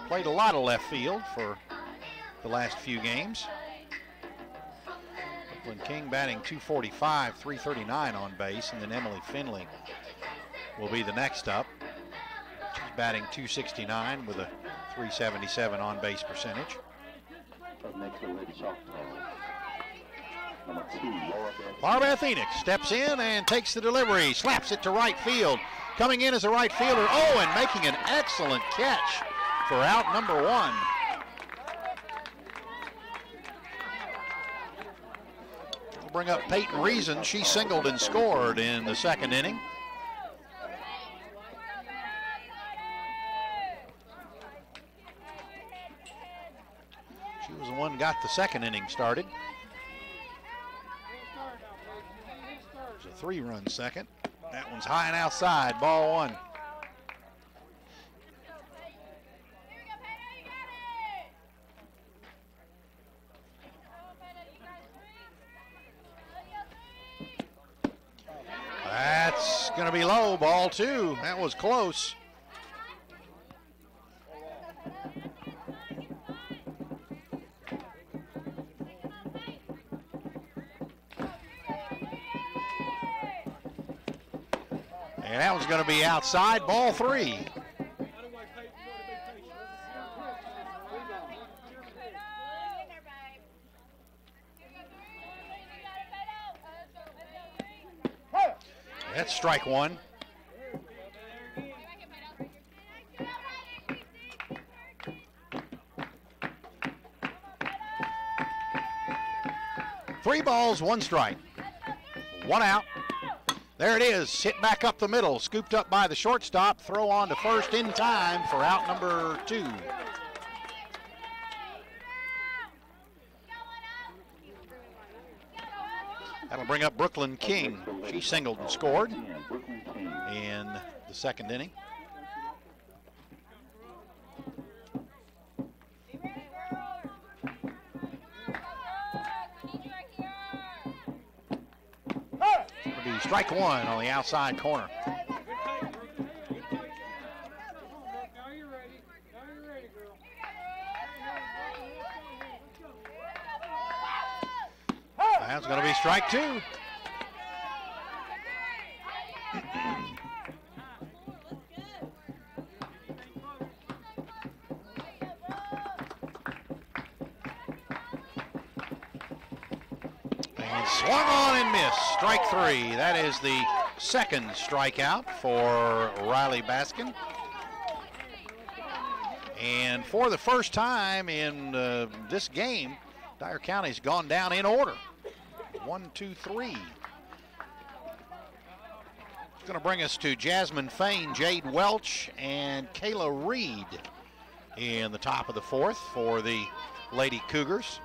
played a lot of left field for the last few games. Brooklyn King batting .245, .339 on base, and then Emily Finley will be the next up. She's batting .269 with a .377 on base percentage. Up next for Lady Choctaw, number 2, Laura Beth Enix steps in and takes the delivery, slaps it to right field. Coming in as a right fielder, and making an excellent catch for out number 1. We'll bring up Peyton Reason. She singled and scored in the second inning. She was the one who got the second inning started. It was a 3-run second. That one's high and outside, ball 1. That's going to be low, ball 2. That was close. And that one's going to be outside, ball 3. That's strike 1. Three balls, 1 strike. 1 out. There it is, hit back up the middle, scooped up by the shortstop, throw on to first in time for out number 2. That'll bring up Brooklyn King. She singled and scored in the second inning. It'll be strike 1 on the outside corner. That's going to be strike 2. And swung on and missed. Strike 3. That is the second strikeout for Riley Baskin. And for the first time in this game, Dyer County's gone down in order. 1, 2, 3. It's going to bring us to Jasmine Fain, Jade Welch, and Kayla Reed in the top of the 4th for the Lady Cougars.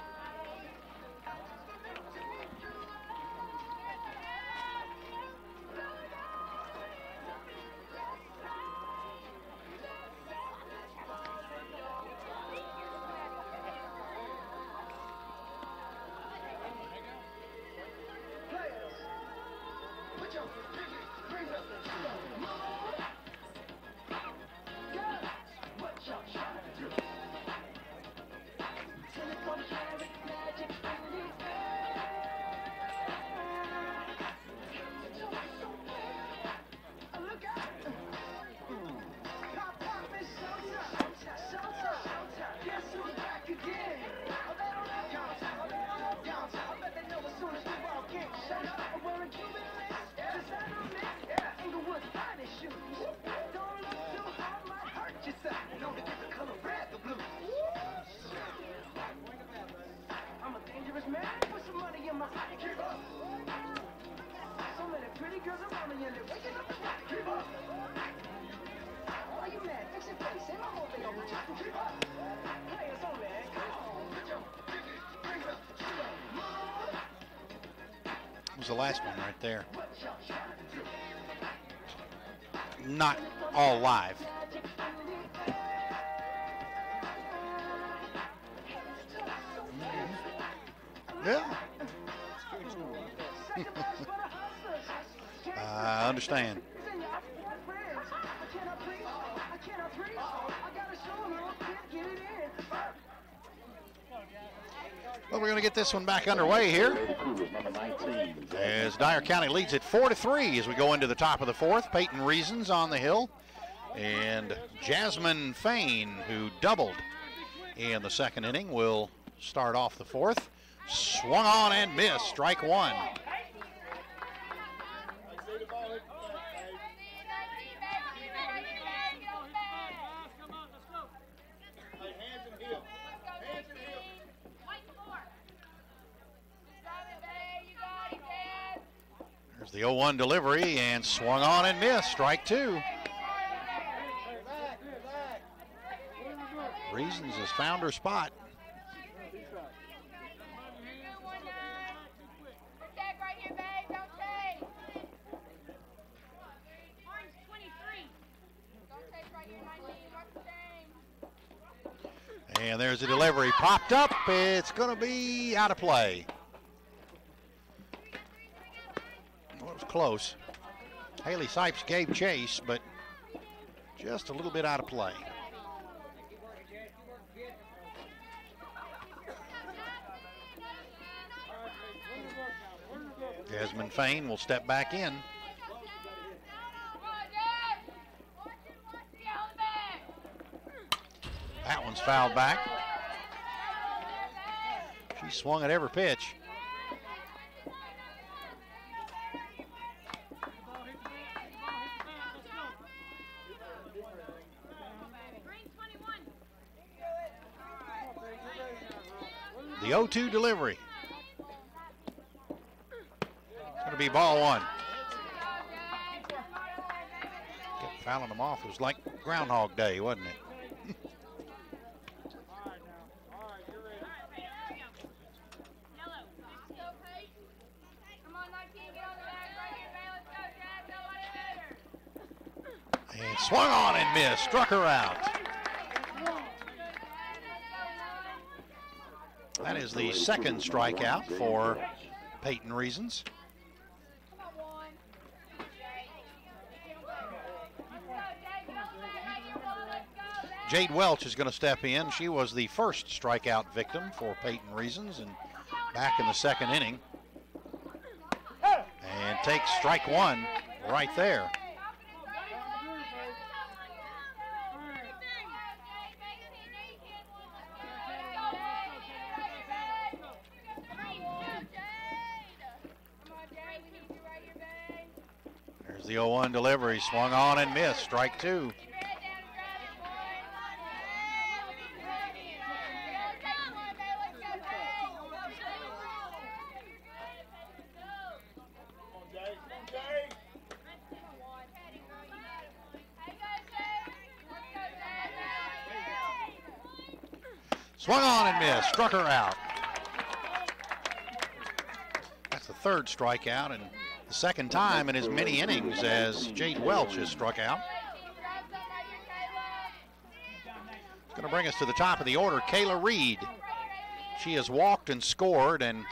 Was the last one right there. Not all live. Yeah. I understand. Well, we're going to get this one back underway here, as Dyer County leads it 4-3 as we go into the top of the fourth. Peyton Reasons on the hill, and Jasmine Fain, who doubled in the second inning, will start off the fourth. Swung on and missed, strike one. There's the 0-1 delivery, and swung on and missed, strike two. Reasons has found her spot. And there's a delivery popped up. It's going to be out of play. Well, it was close. Haley Sipes gave chase, but just a little bit out of play. Jasmine Fain will step back in. That one's fouled back. She swung at every pitch. The 0-2 delivery. It's going to be ball one. Kept fouling them off. It was like Groundhog Day, wasn't it? And swung on and missed, struck her out. That is the second strikeout for Peyton Reasons. Jade Welch is going to step in. She was the first strikeout victim for Peyton Reasons, and back in the second inning. And takes strike one right there. There's the 0-1 delivery, swung on and missed, strike two. Swung on and missed, struck her out. That's the third strikeout and the second time in as many innings as Jade Welch has struck out. It's going to bring us to the top of the order, Kayla Reed. She has walked and scored and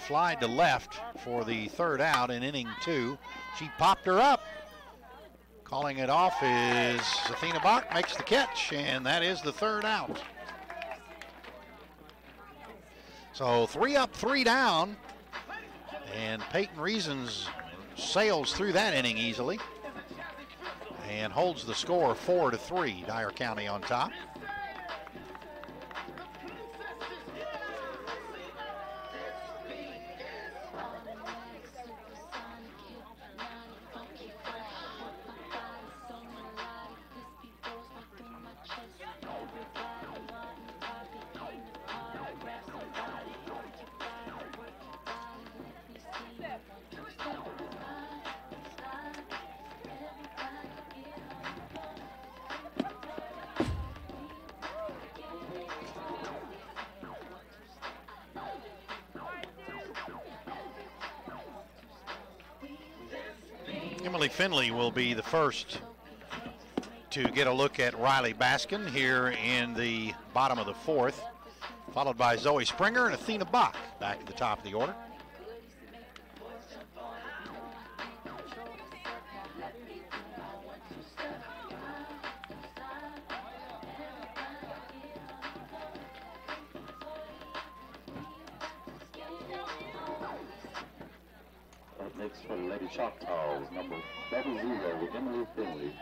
flied to left for the third out in inning two. She popped her up. Calling it off is Athena Bach, makes the catch, and that is the third out. So 3 up, 3 down, and Peyton Reasons sails through that inning easily and holds the score 4-3, Dyer County on top. Emily Finley will be the first to get a look at Riley Baskin here in the bottom of the fourth, followed by Zoe Springer and Athena Bach back at the top of the order. Next for the Lady Choctaws, number 00, Emily Finley.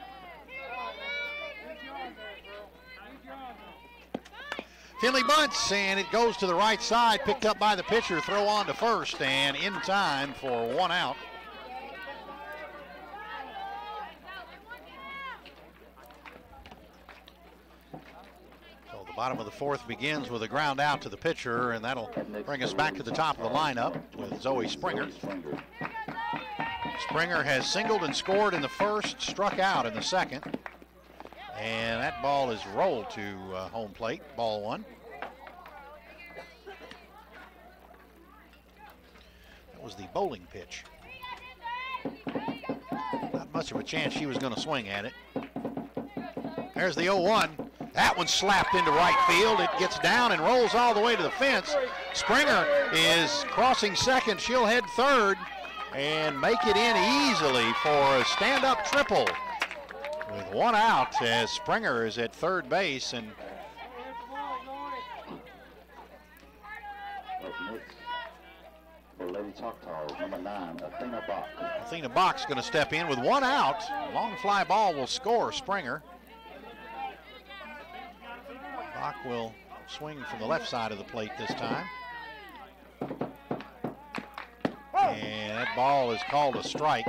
Finley bunts, and it goes to the right side, picked up by the pitcher, throw on to first, and in time for 1 out. So the bottom of the fourth begins with a ground out to the pitcher, and that'll bring us back to the top of the lineup with Zoe Springer. Springer has singled and scored in the first, struck out in the second. And that ball is rolled to home plate, ball 1. That was the bowling pitch. Not much of a chance she was going to swing at it. There's the 0-1. That one slapped into right field. It gets down and rolls all the way to the fence. Springer is crossing second. She'll head third and make it in easily for a stand-up triple. With 1 out as Springer is at third base, and For Lady Choctaws, number 9, Athena Bach. Athena Bach's going to step in with 1 out. Long fly ball will score Springer. Bach will swing from the left side of the plate this time. And that ball is called a strike.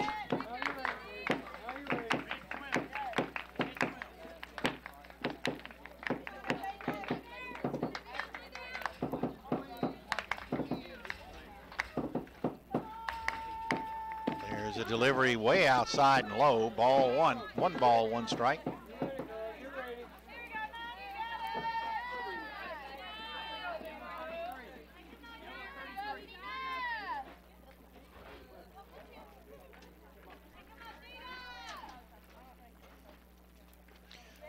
There's a delivery way outside and low. Ball 1. 1 ball, 1 strike.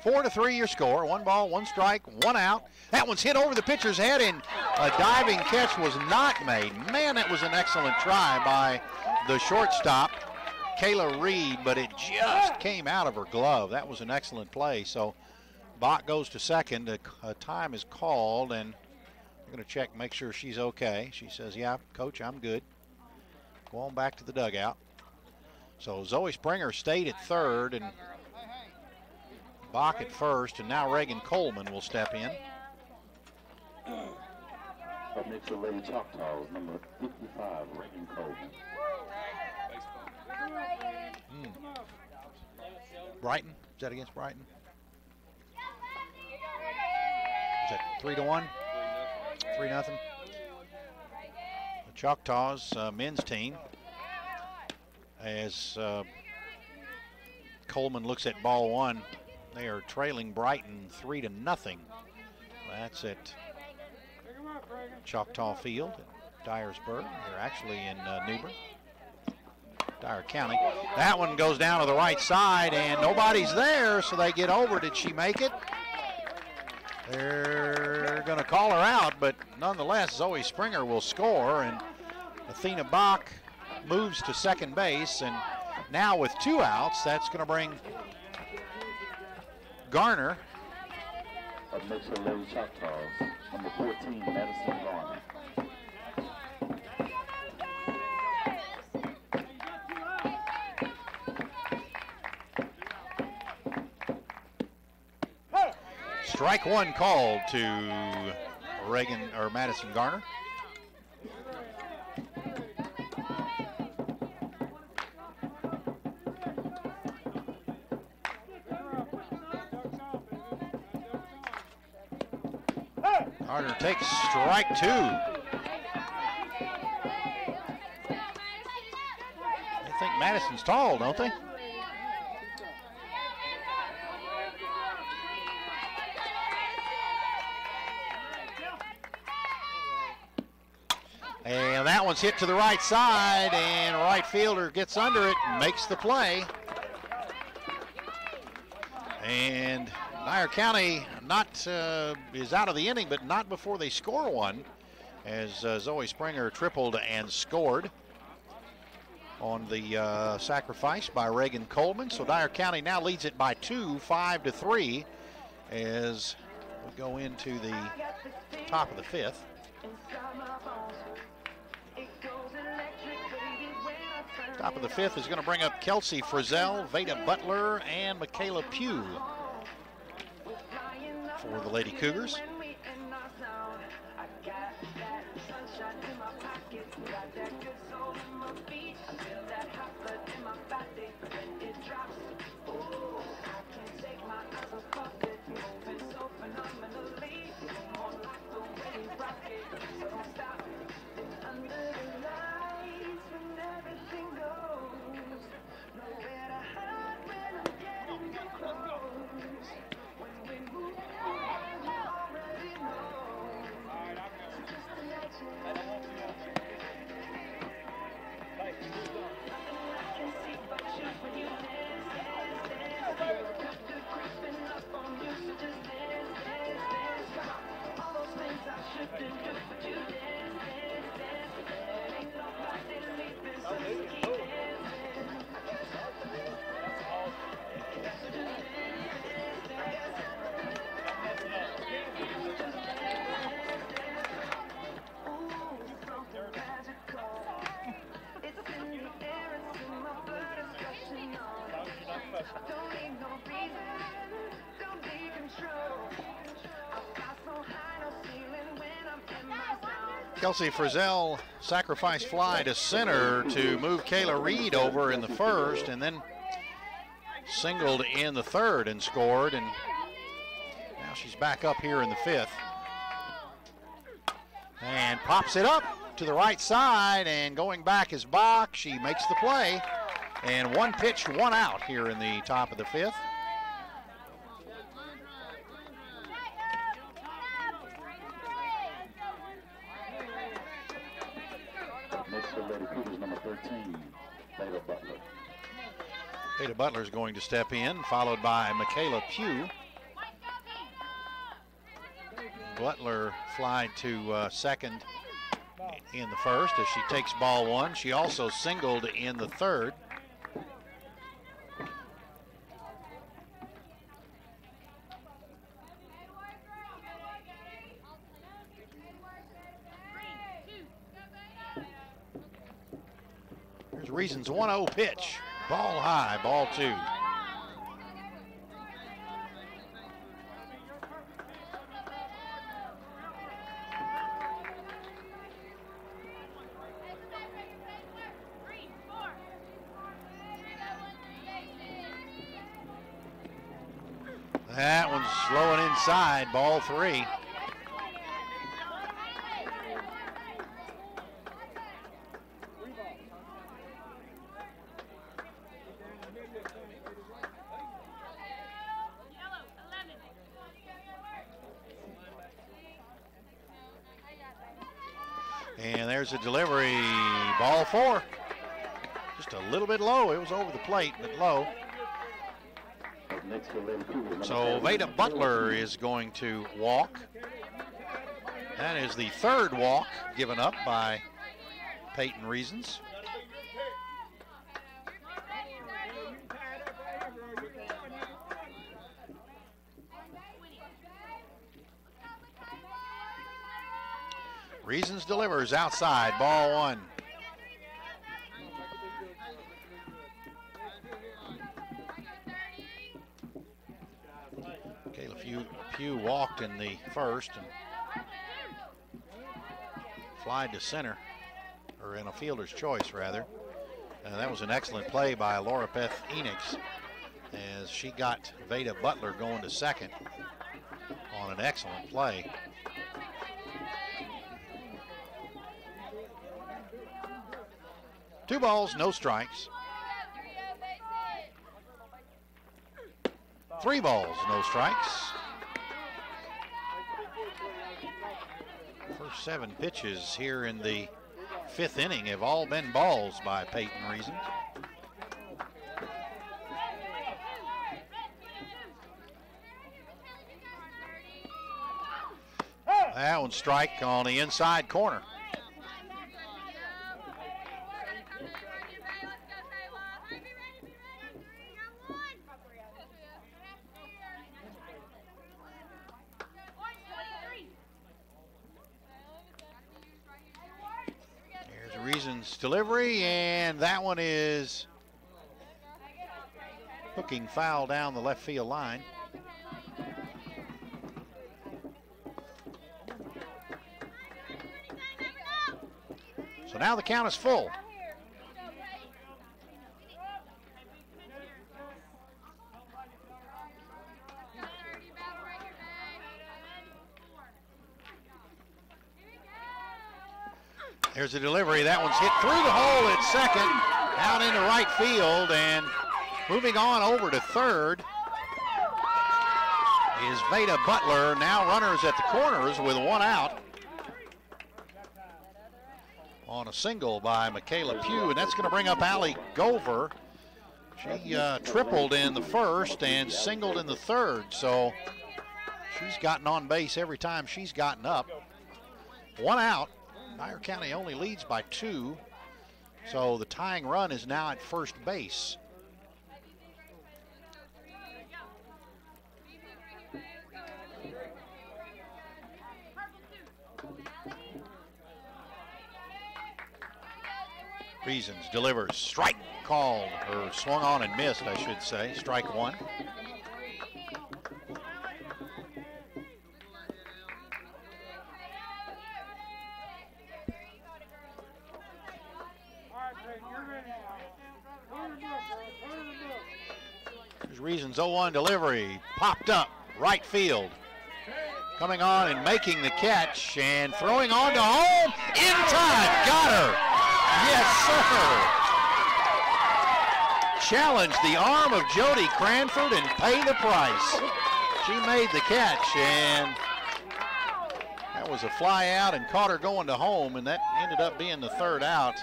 4-3 your score. 1 ball, 1 strike, 1 out. That one's hit over the pitcher's head, and a diving catch was not made. Man, that was an excellent try by the shortstop, Kayla Reed, but it just came out of her glove. That was an excellent play. So Bach goes to second. A time is called, and I'm going to check, make sure she's okay. She says, yeah, Coach, I'm good. Go on back to the dugout. So Zoe Springer stayed at third, and Bach at first, and now Reagan Coleman will step in. Up next to Lady Choctaws, number 55, Reagan Coleman. Brighton, is that against Brighton? Is that 3-1? 3-0. The Choctaws men's team, as Coleman looks at ball 1. They are trailing Brighton 3-0. That's at Choctaw Field at Dyersburg. They're actually in Newbern, Dyer County. That one goes down to the right side, and nobody's there, so they get over. Did she make it? They're going to call her out, but nonetheless, Zoe Springer will score, and Athena Bach moves to second base, and now with 2 outs, that's going to bring Garner. Up next to Lady Choctaws, number 14, Madison Garner. Strike 1 called to Reagan or Madison Garner. Garner takes strike 2. They think Madison's tall, don't they? And that one's hit to the right side, and right fielder gets under it and makes the play. And Dyer County is out of the inning, but not before they score one, as Zoe Springer tripled and scored on the sacrifice by Reagan Coleman. So Dyer County now leads it by 2, 5-3, as we go into the top of the fifth. Top of the fifth is going to bring up Kelsey Frizzell, Veda Butler, and Michaela Pugh for the Lady Cougars. Kelsey Frizzell sacrifice fly to center to move Kayla Reed over in the first, and then singled in the third and scored, and now she's back up here in the fifth. And pops it up to the right side, and going back is Bach. She makes the play, and one pitch, one out here in the top of the fifth. Next for Lady Cougars, number 13, Veda Butler. Veda Butler is going to step in, followed by Michaela Pugh. Butler flied to second in the first as she takes ball one. She also singled in the third. Here's Reason's 1-0 pitch. Ball high, ball two. That one's low and inside, ball three. And there's a delivery, ball four. Just a little bit low, it was over the plate, but low. So Veda Butler is going to walk. That is the third walk given up by Peyton Reasons. Reasons delivers outside, ball one. Kayla Pugh walked in the first and flied to center, or in a fielder's choice rather. That was an excellent play by Laura Beth Enix as she got Veda Butler going to second on an excellent play. Two balls, no strikes. Three balls, no strikes. First 7 pitches here in the fifth inning have all been balls by Peyton Reasons. That one strike on the inside corner. There's a Reasons delivery, and that one is hooking foul down the left field line. So now the count is full. There's a delivery. That one's hit through the hole at second, out into right field, and moving on over to third is Veda Butler. Now runners at the corners with one out on a single by Michaela Pugh, and that's going to bring up Allie Gover. She tripled in the first and singled in the third, so she's gotten on base every time she's gotten up. One out. Dyer County only leads by 2, so the tying run is now at first base. Reasons delivers. Strike called, or swung on and missed, I should say. Strike one. There's Reasons 0-1 delivery. Popped up, right field. Coming on and making the catch and throwing on to home. In time, got her. Yes, sir. Challenge the arm of Jody Cranford and pay the price. She made the catch, and that was a fly out and caught her going to home, and that ended up being the third out.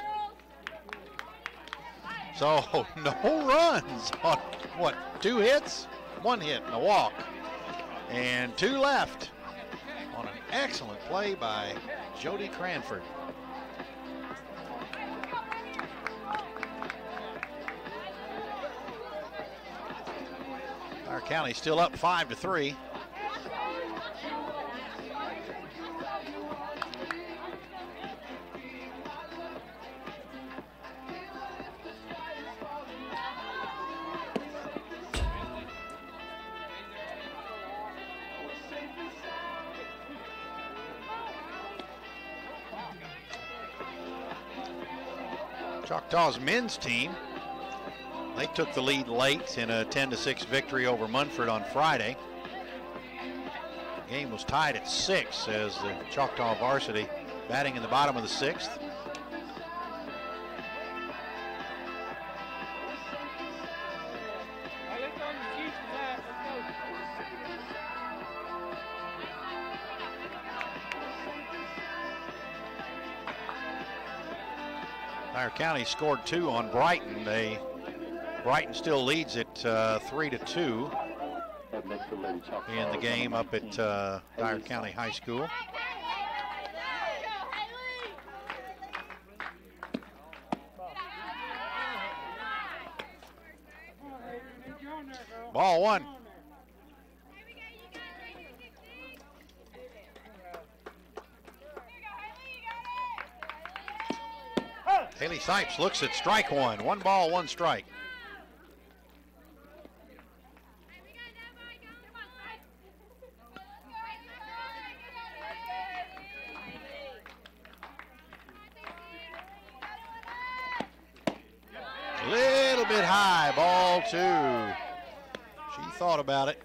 So no runs on, what, 2 hits? 1 hit and a walk. And 2 left on an excellent play by Jody Cranford. Our County still up 5-3. Choctaw's men's team, they took the lead late in a 10-6 victory over Munford on Friday. The game was tied at 6 as the Choctaw varsity batting in the bottom of the 6th. Dyer County scored 2 on Brighton. Brighton still leads it 3-2 in the game up at Dyer County High School. Ball 1. Haley Sipes looks at strike 1. 1 ball, 1 strike. A little bit high, ball 2. She thought about it.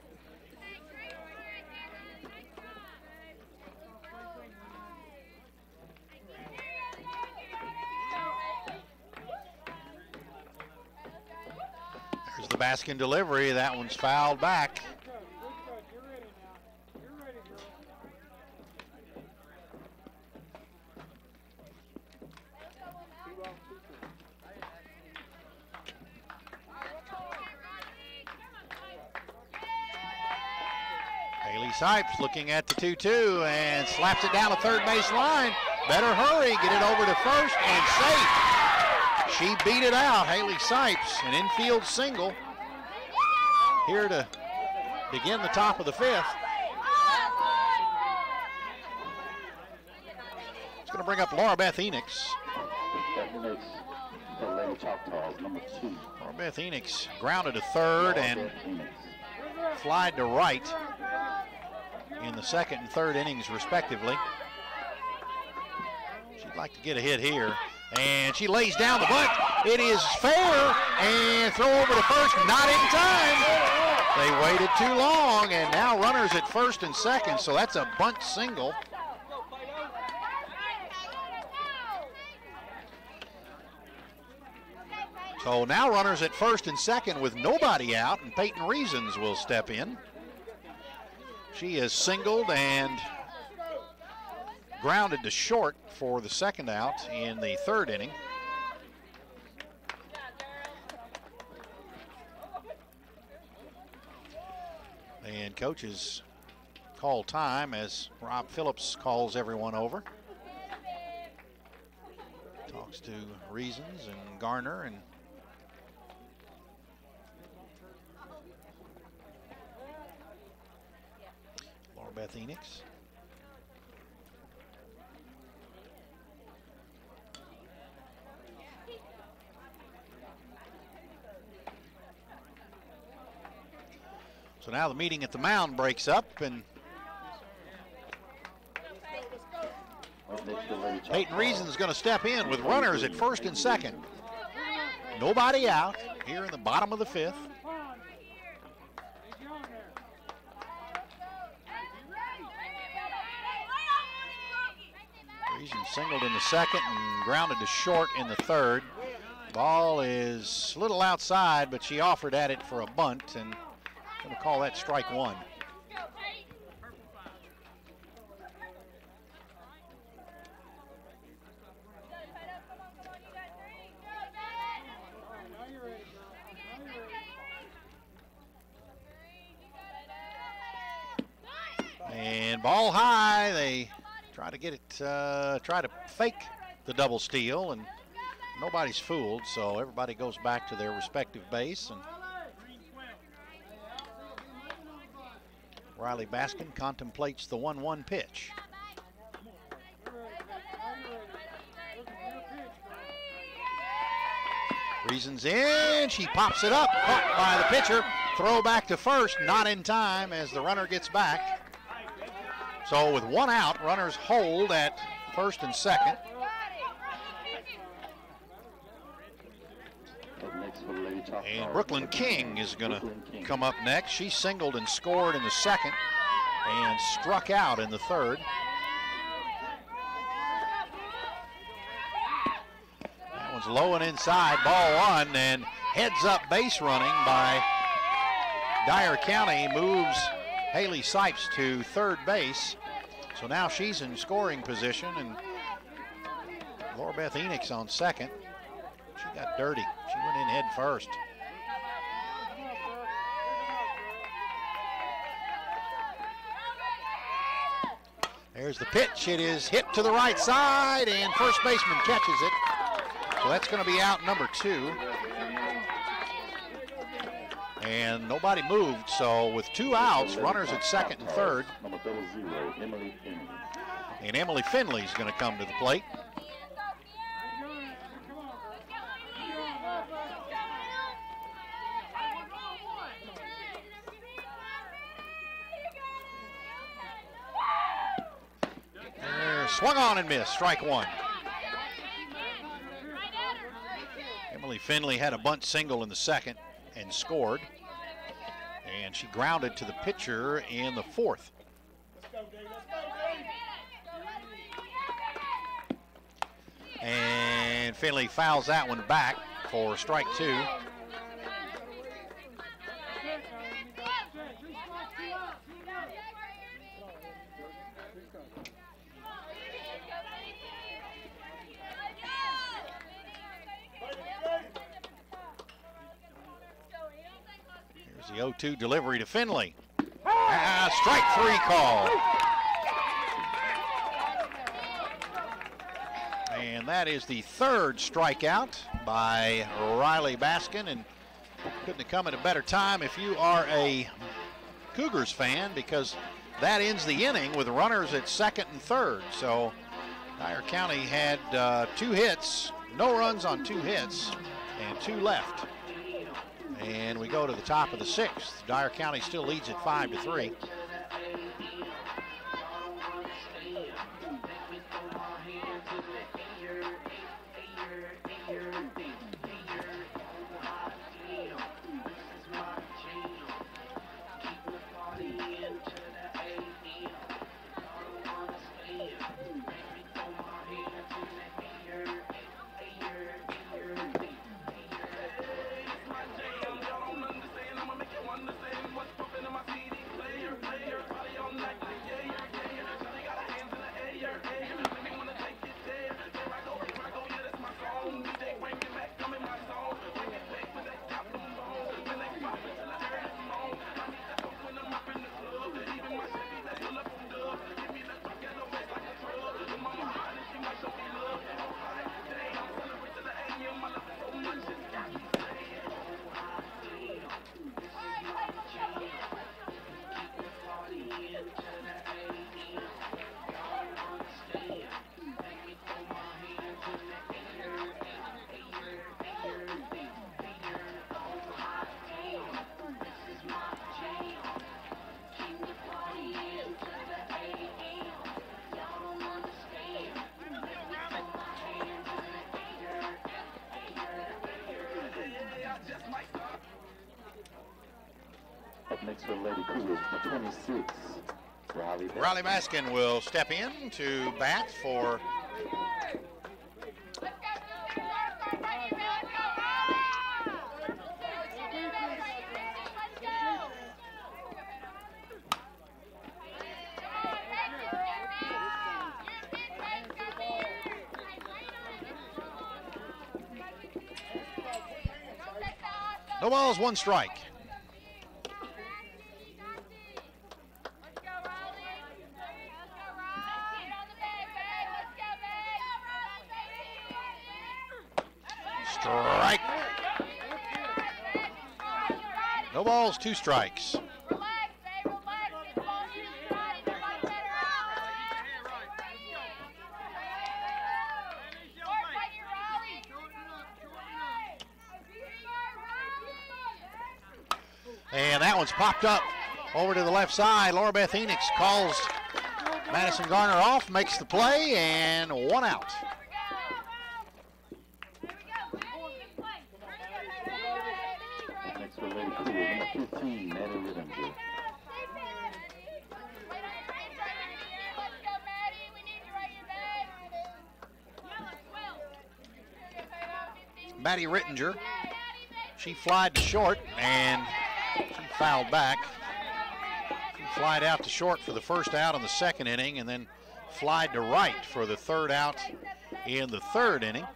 There's the Baskin delivery. That one's fouled back. Haley Sipes looking at the 2-2 and slaps it down the third base line. Better hurry, get it over to first, and safe. She beat it out, Haley Sipes, an infield single here to begin the top of the fifth. It's going to bring up Laura Beth Enix. That makes the Lady Choctaws number 2. Laura Beth Enix grounded to third and flied to right in the second and third innings respectively. She'd like to get a hit here, and she lays down the bunt. It is fair, and throw over to first, not in time. They waited too long, and now runners at first and second, so that's a bunt single. So now runners at first and second with nobody out, and Peyton Reasons will step in. She is singled and grounded to short for the second out in the third inning. And coaches call time as Rob Phillips calls everyone over. Talks to Reasons and Garner and Laura Beth Enix. So now the meeting at the mound breaks up, and Peyton Reason is going to step in with runners at first and second. Nobody out here in the bottom of the fifth. Reason singled in the second and grounded to short in the third. Ball is a little outside, but she offered at it for a bunt, and going to call that strike one. And ball high, they try to get it, try to fake the double steal, and nobody's fooled, so everybody goes back to their respective base. And Riley Baskin contemplates the 1-1 pitch. Reasons in, she pops it up, caught by the pitcher. Throw back to first, not in time as the runner gets back. So with one out, runners hold at first and second. And Brooklyn King is going to come up next. She singled and scored in the second and struck out in the third. That one's low and inside, ball one, and heads up base running by Dyer County moves Haley Sipes to third base. So now she's in scoring position, and Laura Beth Enix on second. She got dirty. She went in head first. There's the pitch. It is hit to the right side, and first baseman catches it. So that's going to be out number 2. And nobody moved, so with 2 outs, runners at second and third. And Emily Finley is going to come to the plate. Swung on and missed, strike one. Emily Finley had a bunt single in the second and scored. And she grounded to the pitcher in the fourth. And Finley fouls that one back for strike 2. 0-2 delivery to Finley. Strike 3 call. And that is the third strikeout by Riley Baskin, and couldn't have come at a better time if you are a Cougars fan, because that ends the inning with runners at second and third. So Dyer County had 2 hits, no runs on 2 hits, and 2 left. And we go to the top of the 6th. Dyer County still leads at 5-3. Up next for Lady Cougars, number 26, Riley Baskin will step in to bat for no balls, 1 strike. Strike. No balls, 2 strikes. And that one's popped up over to the left side. Laura Beth Enix calls Madison Garner off, makes the play, and 1 out. next for Lady Cougars, number 15, Maddie Rittinger. Maddie Rittinger, she flied to short and she fouled back. She flied out to short for the first out in the 2nd inning, and then flied to right for the 3rd out in the 3rd inning.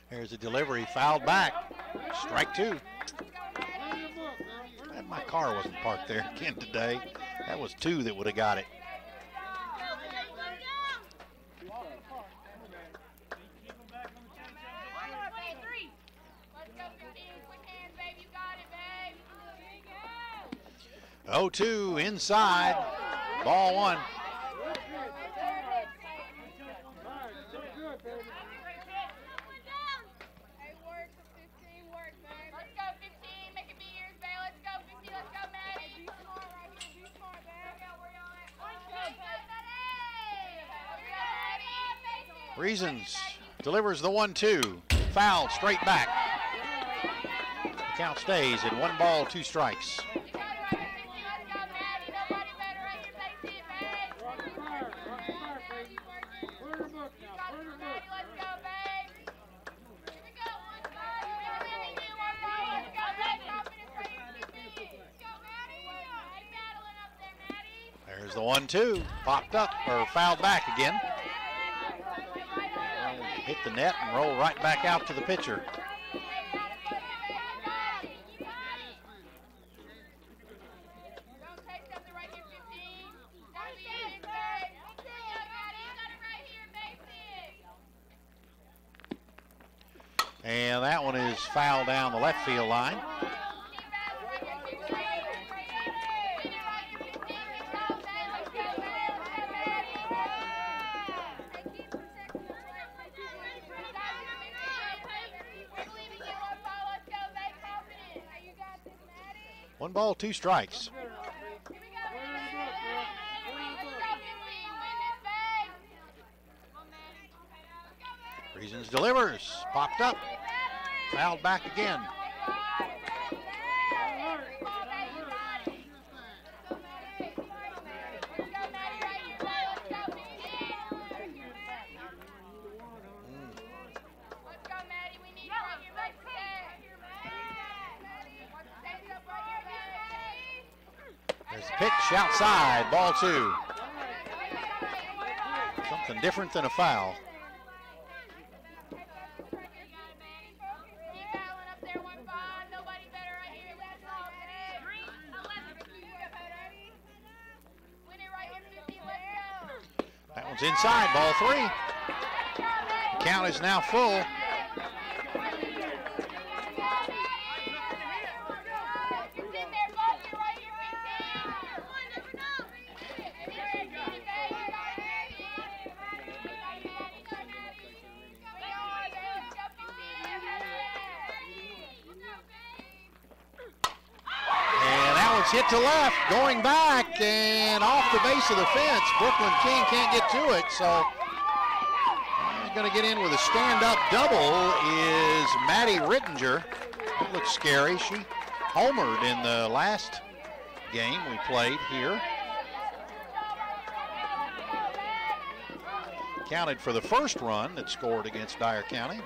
There's a delivery, fouled back. Strike 2. Glad my car wasn't parked there again today. That was 2 that would have got it. Oh, 2 inside, ball 1. Reasons delivers the 1-2, foul straight back. The count stays at 1 ball, 2 strikes. There's Here's the 1-2, popped up, or fouled back again. Hit the net and roll right back out to the pitcher. And that one is fouled down the left field line. One ball, two strikes. Reasons delivers, popped up, fouled back again. There's a pitch outside, ball two. Something different than a foul. That one's inside, ball three. Count is now full. Hit to left, going back and off the base of the fence. Brooklyn King can't get to it, so he's going to get in with a stand-up double is Maddie Rittinger. That looks scary. She homered in the last game we played here. Counted for the first run that scored against Dyer County.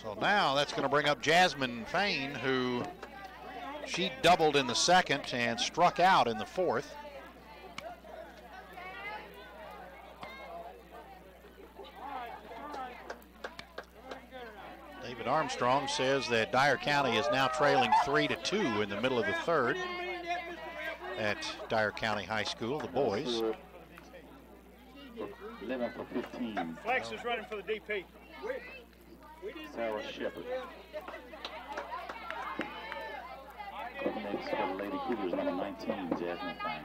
So now that's going to bring up Jasmine Fain, who she doubled in the second and struck out in the fourth. David Armstrong says that Dyer County is now trailing 3-2 in the middle of the third at Dyer County High School, the boys. 11 for 15. Flex is running for the DP. Sarah Shepard. Up next for the Lady Cougars, number 19, Jasmine Fain.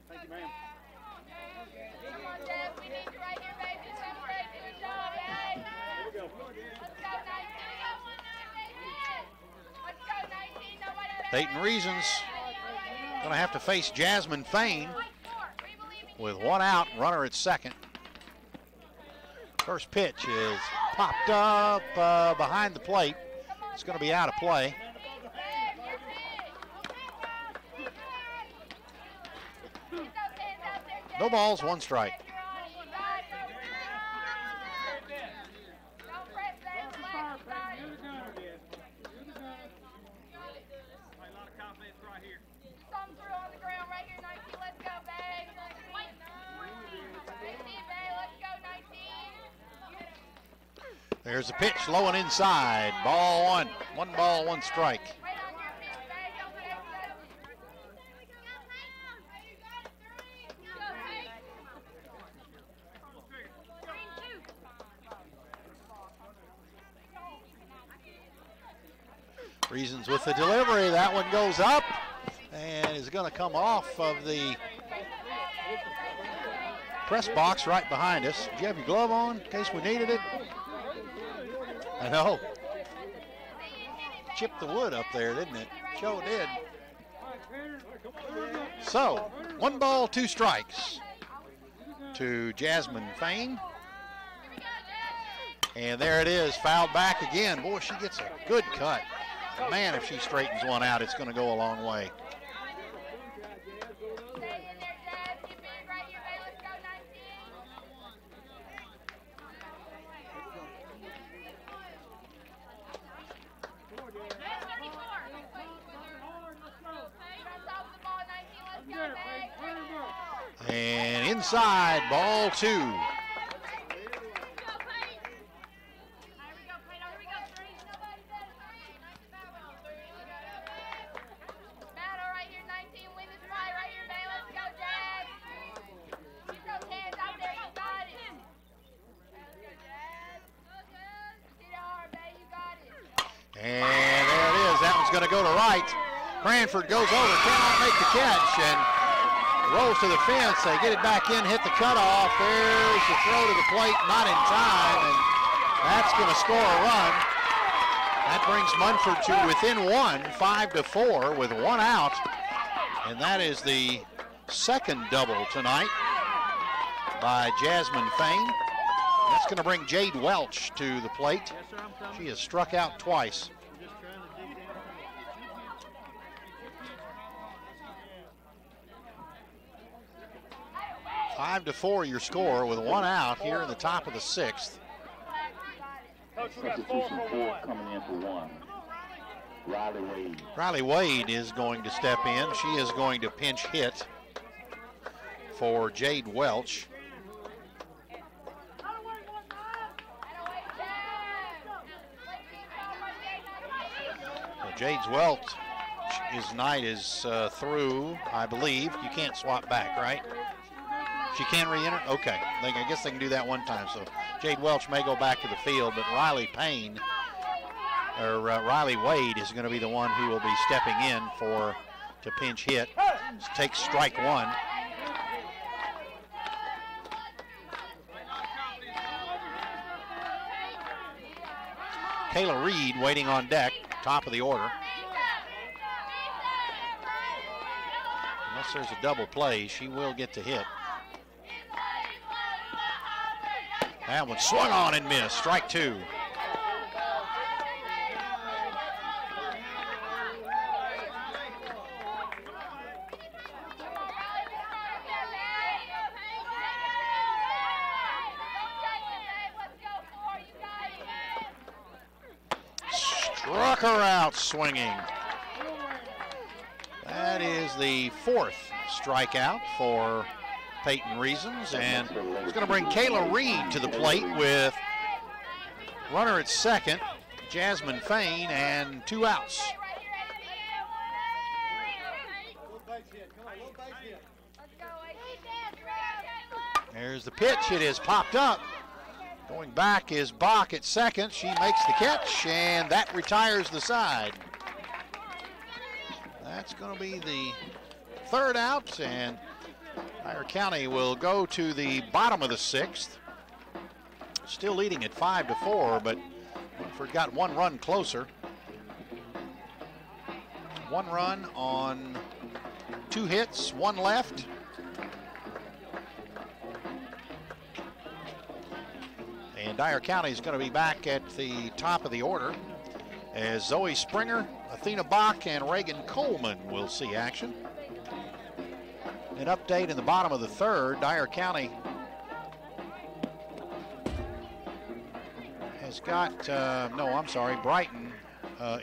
Thank you, ma'am. Dayton Reasons going to have to face Jasmine Fain with one out, runner at second. First pitch is popped up behind the plate. It's going to be out of play. No balls, one strike. There's a pitch, low and inside. Ball one. One ball, one strike. Reasons with the delivery. That one goes up and is going to come off of the press box right behind us. Did you have your glove on in case we needed it? I know. Chipped the wood up there, didn't it? Sure did. So, one ball, two strikes to Jasmine Fain. And there it is, fouled back again. Boy, she gets a good cut. Man, if she straightens one out, it's going to go a long way. And inside, ball 2. And there it is. That one's going to go to right. Cranford goes over, cannot make the catch, and rolls to the fence. They get it back in, hit the cutoff. There's the throw to the plate, not in time, and that's going to score a run. That brings Munford to within 1, 5-4 with 1 out. And that is the second double tonight by Jasmine Fain. That's going to bring Jade Welch to the plate. She has struck out twice. Five to 4 your score with 1 out here in the top of the 6th. Substitution 4 coming in for 1. Riley Wade. Riley Wade is going to step in. She is going to pinch hit for Jade Welch. Jade's Welch's night is through, I believe. You can't swap back, right? She can re-enter? Okay. I guess they can do that one time. So Jade Welch may go back to the field, but Riley Wade is going to be the one who will be stepping in to pinch hit. Takes strike 1. Kayla Reed waiting on deck, top of the order. Unless there's a double play, she will get to hit. That one swung on and missed, strike 2. Struck her out swinging. That is the 4th strikeout for Peyton Reasons, and it's going to bring Kayla Reed to the plate with runner at second, Jasmine Fain, and 2 outs. There's the pitch. It is popped up. Going back is Bach at second. She makes the catch, and that retires the side. That's going to be the 3rd out, and Dyer County will go to the bottom of the 6th. Still leading at 5-4, but Munford got 1 run closer. 1 run on 2 hits, 1 left. And Dyer County is going to be back at the top of the order as Zoe Springer, Athena Bach, and Reagan Coleman will see action. An update in the bottom of the 3rd. Dyer County has got, Brighton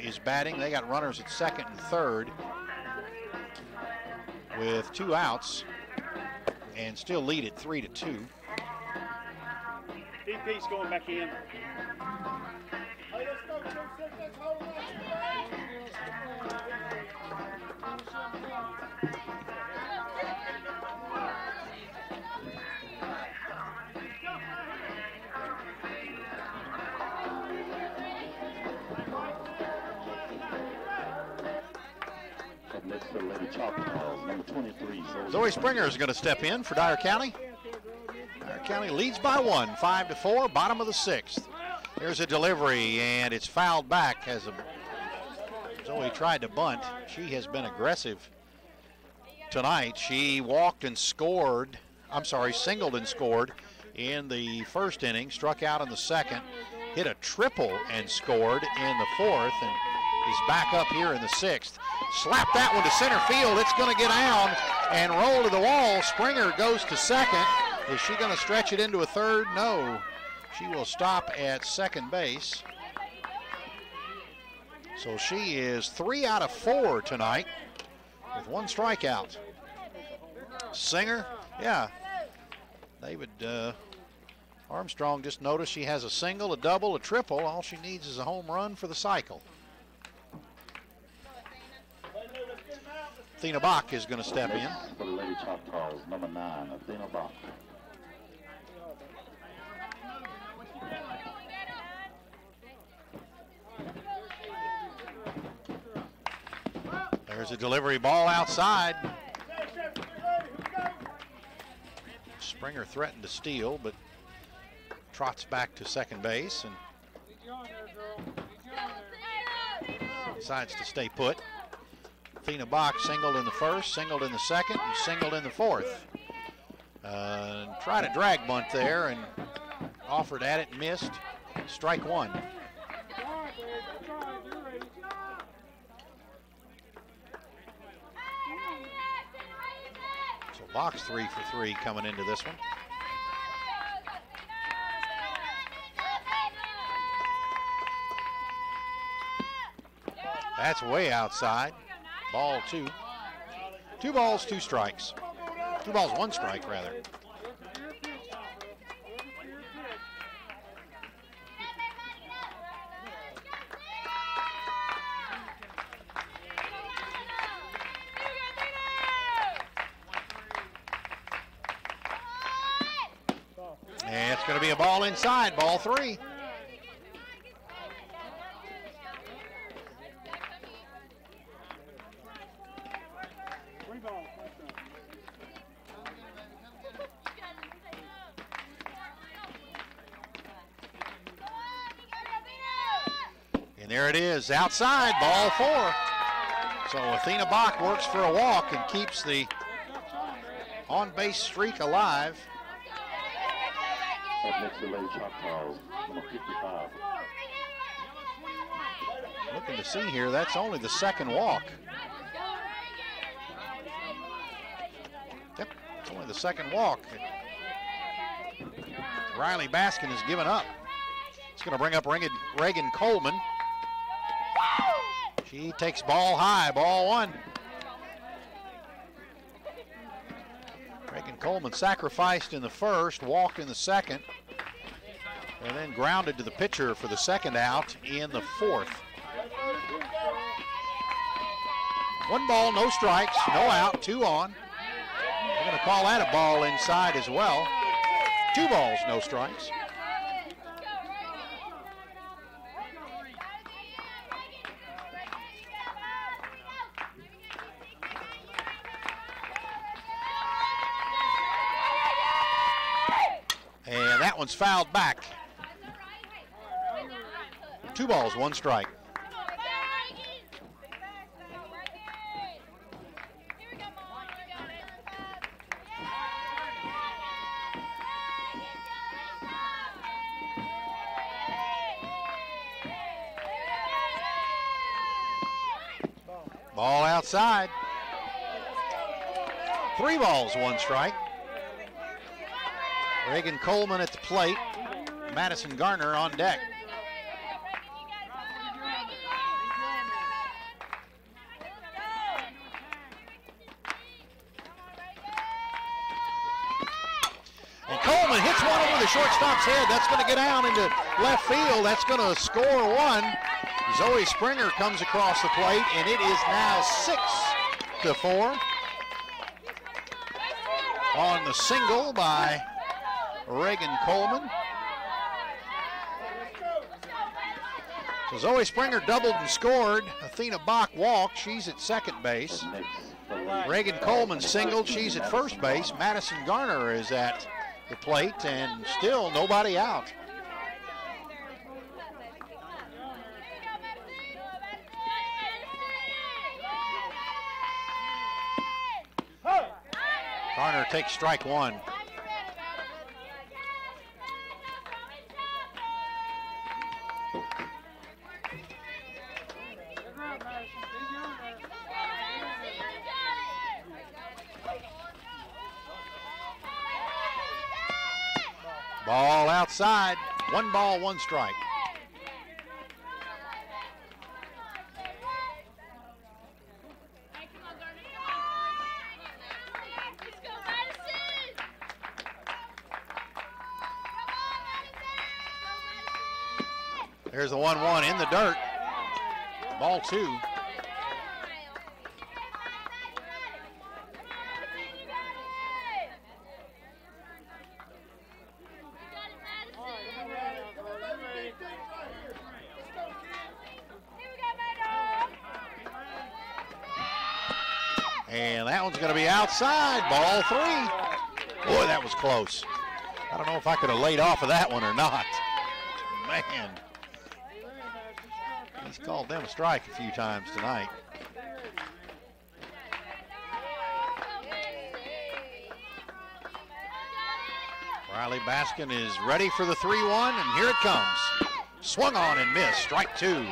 is batting. They got runners at 2nd and 3rd with 2 outs and still lead at 3-2. DP's going back in. Next to Lady Choctaw, number 23. Zoe Springer is going to step in for Dyer County. Dyer County leads by 1, 5-4, bottom of the 6th. There's a delivery, and it's fouled back as Zoe tried to bunt. She has been aggressive tonight. She walked and scored, singled and scored in the 1st inning, struck out in the 2nd, hit a triple and scored in the 4th, and is back up here in the 6th. Slapped that one to center field. It's going to get down and roll to the wall. Springer goes to 2nd. Is she going to stretch it into a 3rd? No. She will stop at 2nd base. So she is 3 out of 4 tonight with 1 strikeout. Singer, yeah. David Armstrong just noticed she has a single, a double, a triple. All she needs is a home run for the cycle. Athena Bach is going to step in. For the Lady Choctaws, number 9, Athena Bach. There's a delivery ball outside. Springer threatened to steal, but trots back to second base and decides to stay put. Athena Bach singled in the first, singled in the second, and singled in the fourth. Tried a drag bunt there and offered at it, missed. Strike 1. So Bach's 3 for 3 coming into this one. That's way outside. Ball 2. 2 balls, 2 strikes. 2 balls, 1 strike rather. And it's going to be a ball inside, ball 3. And there it is, outside, ball 4. So Athena Bach works for a walk and keeps the on-base streak alive. Up next to Lady Choctaws, number 55. Looking to see here, that's only the second walk. Yep, it's only the second walk. Riley Baskin has given up. It's going to bring up Reagan Coleman. She takes ball high, ball 1. Reagan Coleman sacrificed in the first, walked in the second, and then grounded to the pitcher for the second out in the fourth. 1 ball, no strikes, no out, 2 on. They're going to call that a ball inside as well. 2 balls, no strikes. And that one's fouled back. 2 balls, 1 strike. Ball outside. 3 balls, 1 strike. Reagan Coleman at the plate. Madison Garner on deck. And Coleman hits one over the shortstop's head. That's going to get down into left field. That's going to score 1. Zoe Springer comes across the plate, and it is now 6-4 on the single by Reagan Coleman. So Zoe Springer doubled and scored. Athena Bach walked. She's at second base. Reagan Coleman singled. She's at first base. Madison Garner is at the plate, and still nobody out. Garner takes strike 1. Ball outside. 1 ball, 1 strike. There's the 1-1 in the dirt. Ball 2. And that one's going to be outside. Ball 3. Boy, that was close. I don't know if I could have laid off of that one or not. Man. He's called them a strike a few times tonight. Riley Baskin is ready for the 3-1, and here it comes. Swung on and missed. Strike 2.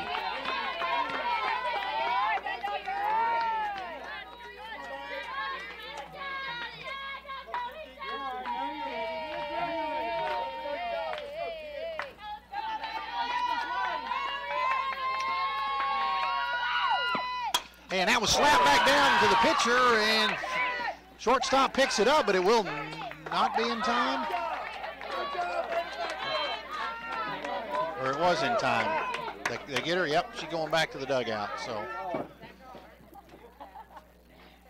And that was slapped back down to the pitcher, and shortstop picks it up, but it will not be in time. Or it was in time. They get her, yep, she's going back to the dugout, so.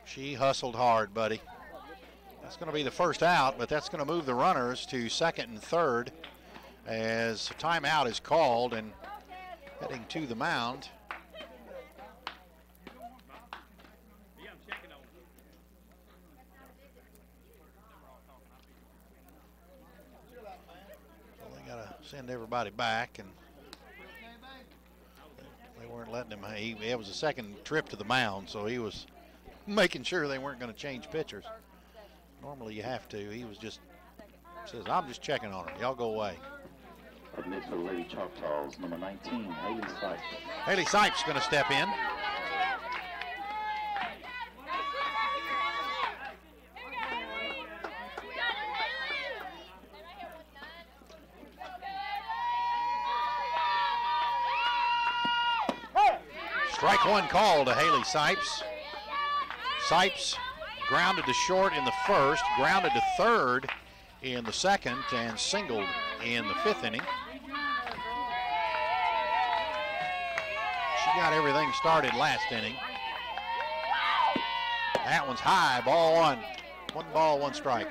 She hustled hard, buddy. That's going to be the first out, but that's going to move the runners to second and third as a timeout is called, and heading to the mound. Send everybody back, and they weren't letting him. It was a second trip to the mound, so he was making sure they weren't going to change pitchers. Normally you have to. He was just says, I'm just checking on her. Y'all go away. Up next for the Lady Choctaws, number 19, Haley Sipes. Haley Sipes going to step in. Strike 1 call to Haley Sipes. Sipes grounded to short in the first, grounded to third in the second, and singled in the 5th inning. She got everything started last inning. That one's high, ball 1. 1 ball, 1 strike.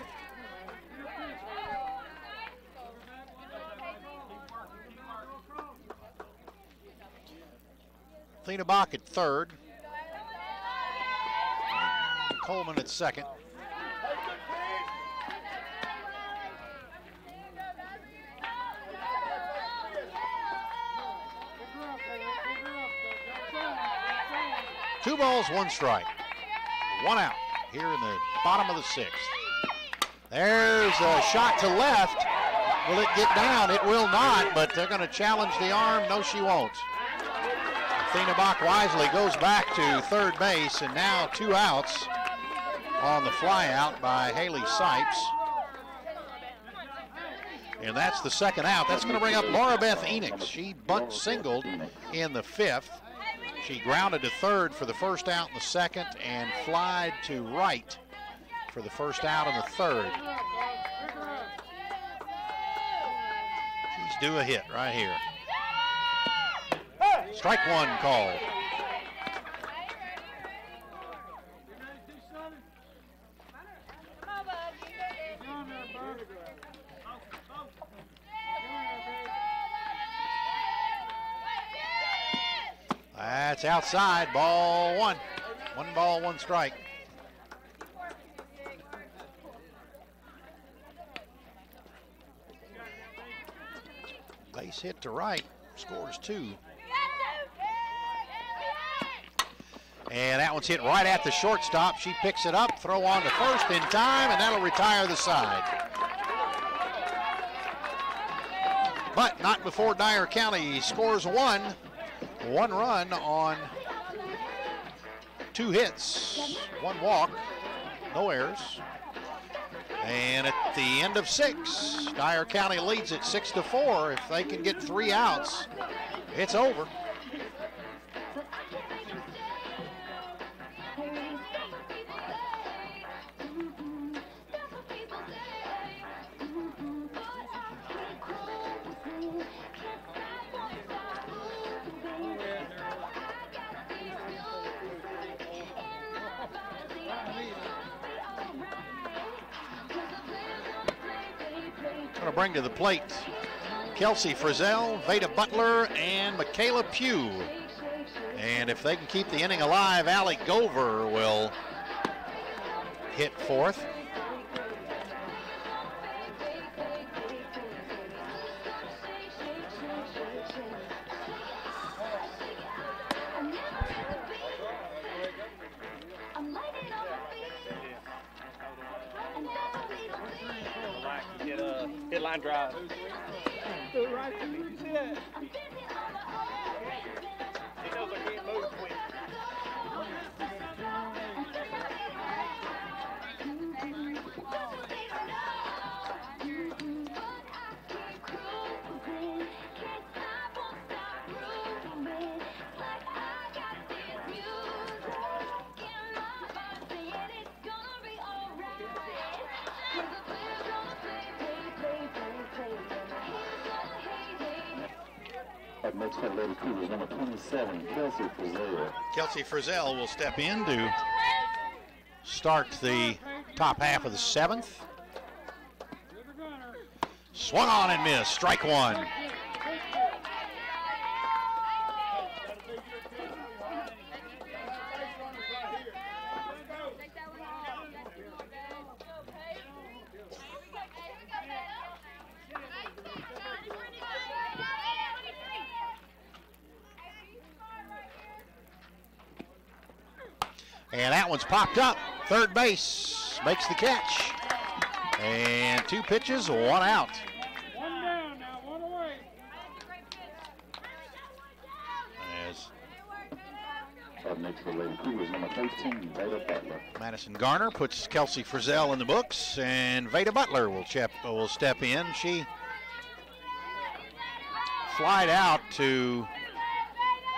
Athena Bach at third. Coleman at second. Two balls, 1 strike. 1 out here in the bottom of the 6th. There's a shot to left. Will it get down? It will not, but they're going to challenge the arm. No, she won't. Athena Bach wisely goes back to third base, and now 2 outs on the flyout by Haley Sipes. And that's the 2nd out. That's going to bring up Laura Beth Enix. She bunt singled in the 5th. She grounded to third for the 1st out in the 2nd and flied to right for the 1st out in the 3rd. She's due a hit right here. Strike 1 called. That's outside, ball 1. 1 ball, 1 strike. Base hit to right, scores 2. And that one's hit right at the shortstop. She picks it up, throw on to first in time, and that'll retire the side. But not before Dyer County scores 1. 1 run on 2 hits, 1 walk, no errors. And at the end of 6, Dyer County leads it 6-4. If they can get 3 outs, it's over. going to bring to the plate Kelsey Frizzell, Veda Butler, and Michaela Pugh. And if they can keep the inning alive, Allie Gover will hit fourth. Hit line drive. To the right of me. You see that? He knows I can't move quick. Up next for Lady Cougars, number 27, Kelsey Frizzell. Kelsey Frizzell will step in to start the top half of the seventh. Swung on and missed. Strike one. And that one's popped up. Third base makes the catch. And 2 pitches, 1 out. One down now, one away. As Up next for Lady Cougars, number 13, Veda Butler. Madison Garner puts Kelsey Frizzell in the books, and Veda Butler will step in. She flied out to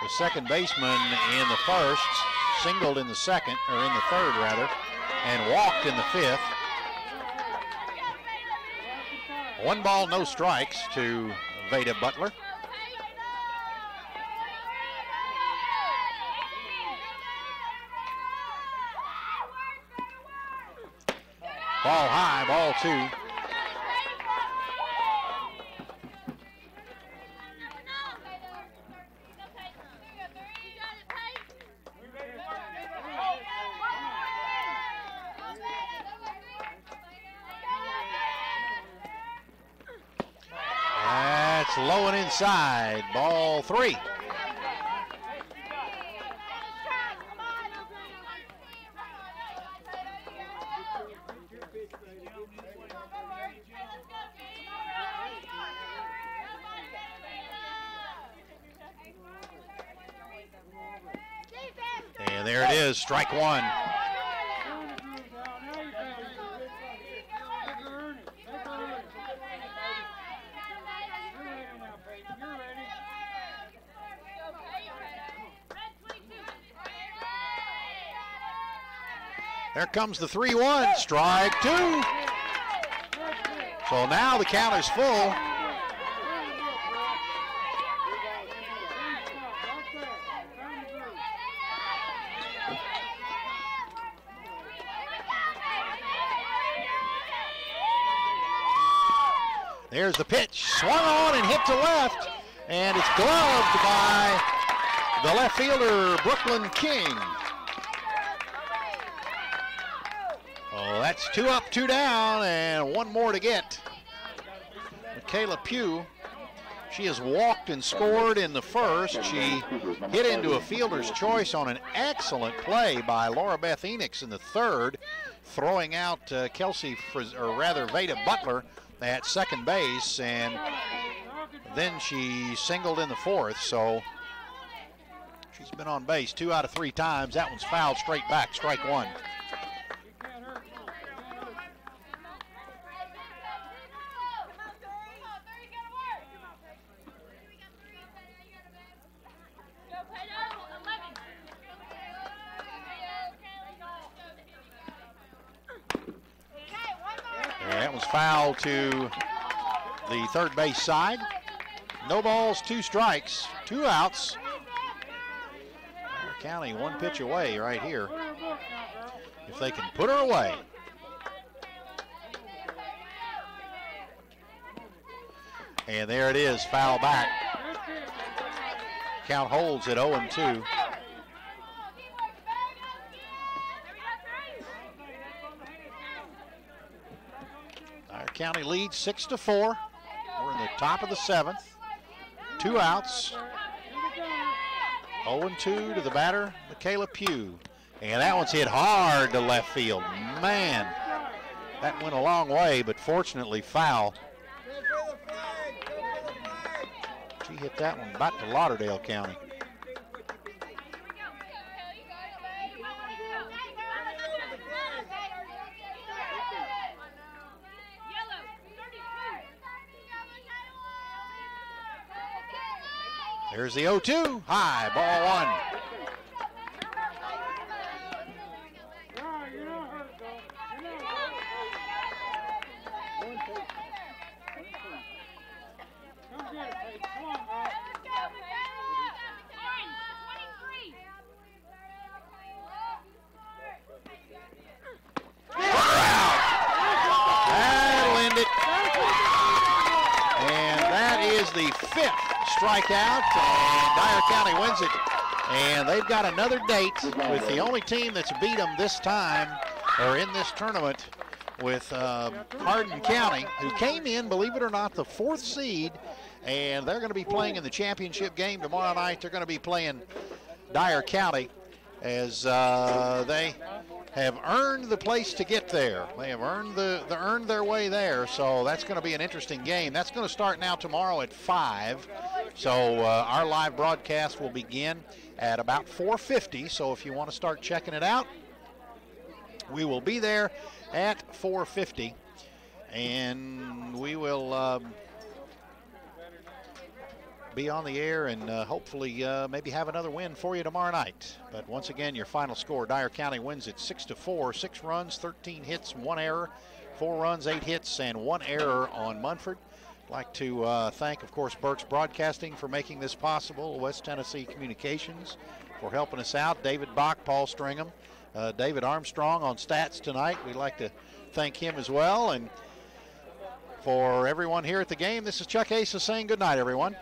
the second baseman in the first, singled in the second, or in the third rather, and walked in the fifth. 1 ball, no strikes to Veda Butler. Ball high, ball 2. That's low and inside, ball 3. And there it is, strike 1. There comes the 3-1, strike 2. So now the count is full. There's the pitch, swung on and hit to left, and it's gloved by the left fielder, Brooklyn King. Oh, that's 2 up, 2 down, and 1 more to get. Michaela Pugh, she has walked and scored in the first. She hit into a fielder's choice on an excellent play by Laura Beth Enix in the third, throwing out Veda Butler at second base, and then she singled in the fourth, so she's been on base 2 out of 3 times. That one's fouled straight back, strike 1. That was foul to the third base side. No balls, 2 strikes, 2 outs. Our County 1 pitch away right here. If they can put her away. And there it is, foul back. Count holds at 0-2. Dyer County leads 6-4. We're in the top of the 7th. 2 outs. 0-2 to the batter, Michaela Pugh. And that one's hit hard to left field. Man, that went a long way, but fortunately foul. She hit that one back to Lauderdale County. There's the 0-2, high, ball 1. That'll end it. And that is the 5th strikeout, and Dyer County wins it. And they've got another date with the only team that's beat them this time, or in this tournament, with Hardin County, who came in, believe it or not, the 4th seed, and they're going to be playing in the championship game tomorrow night. They're going to be playing Dyer County, as they have earned the place to get there. They have earned their way there, so that's going to be an interesting game. That's going to start now tomorrow at 5. So our live broadcast will begin at about 4:50. So if you want to start checking it out, we will be there at 4:50, and we will be on the air and hopefully maybe have another win for you tomorrow night. But once again, your final score, Dyer County wins it 6-4, 6 runs, 13 hits, 1 error, 4 runs, 8 hits, and 1 error on Munford. I'd like to thank, of course, Burke's Broadcasting for making this possible, West Tennessee Communications for helping us out, David Bach, Paul Stringham, David Armstrong on stats tonight. We'd like to thank him as well. And for everyone here at the game, this is Chuck Asa saying good night, everyone.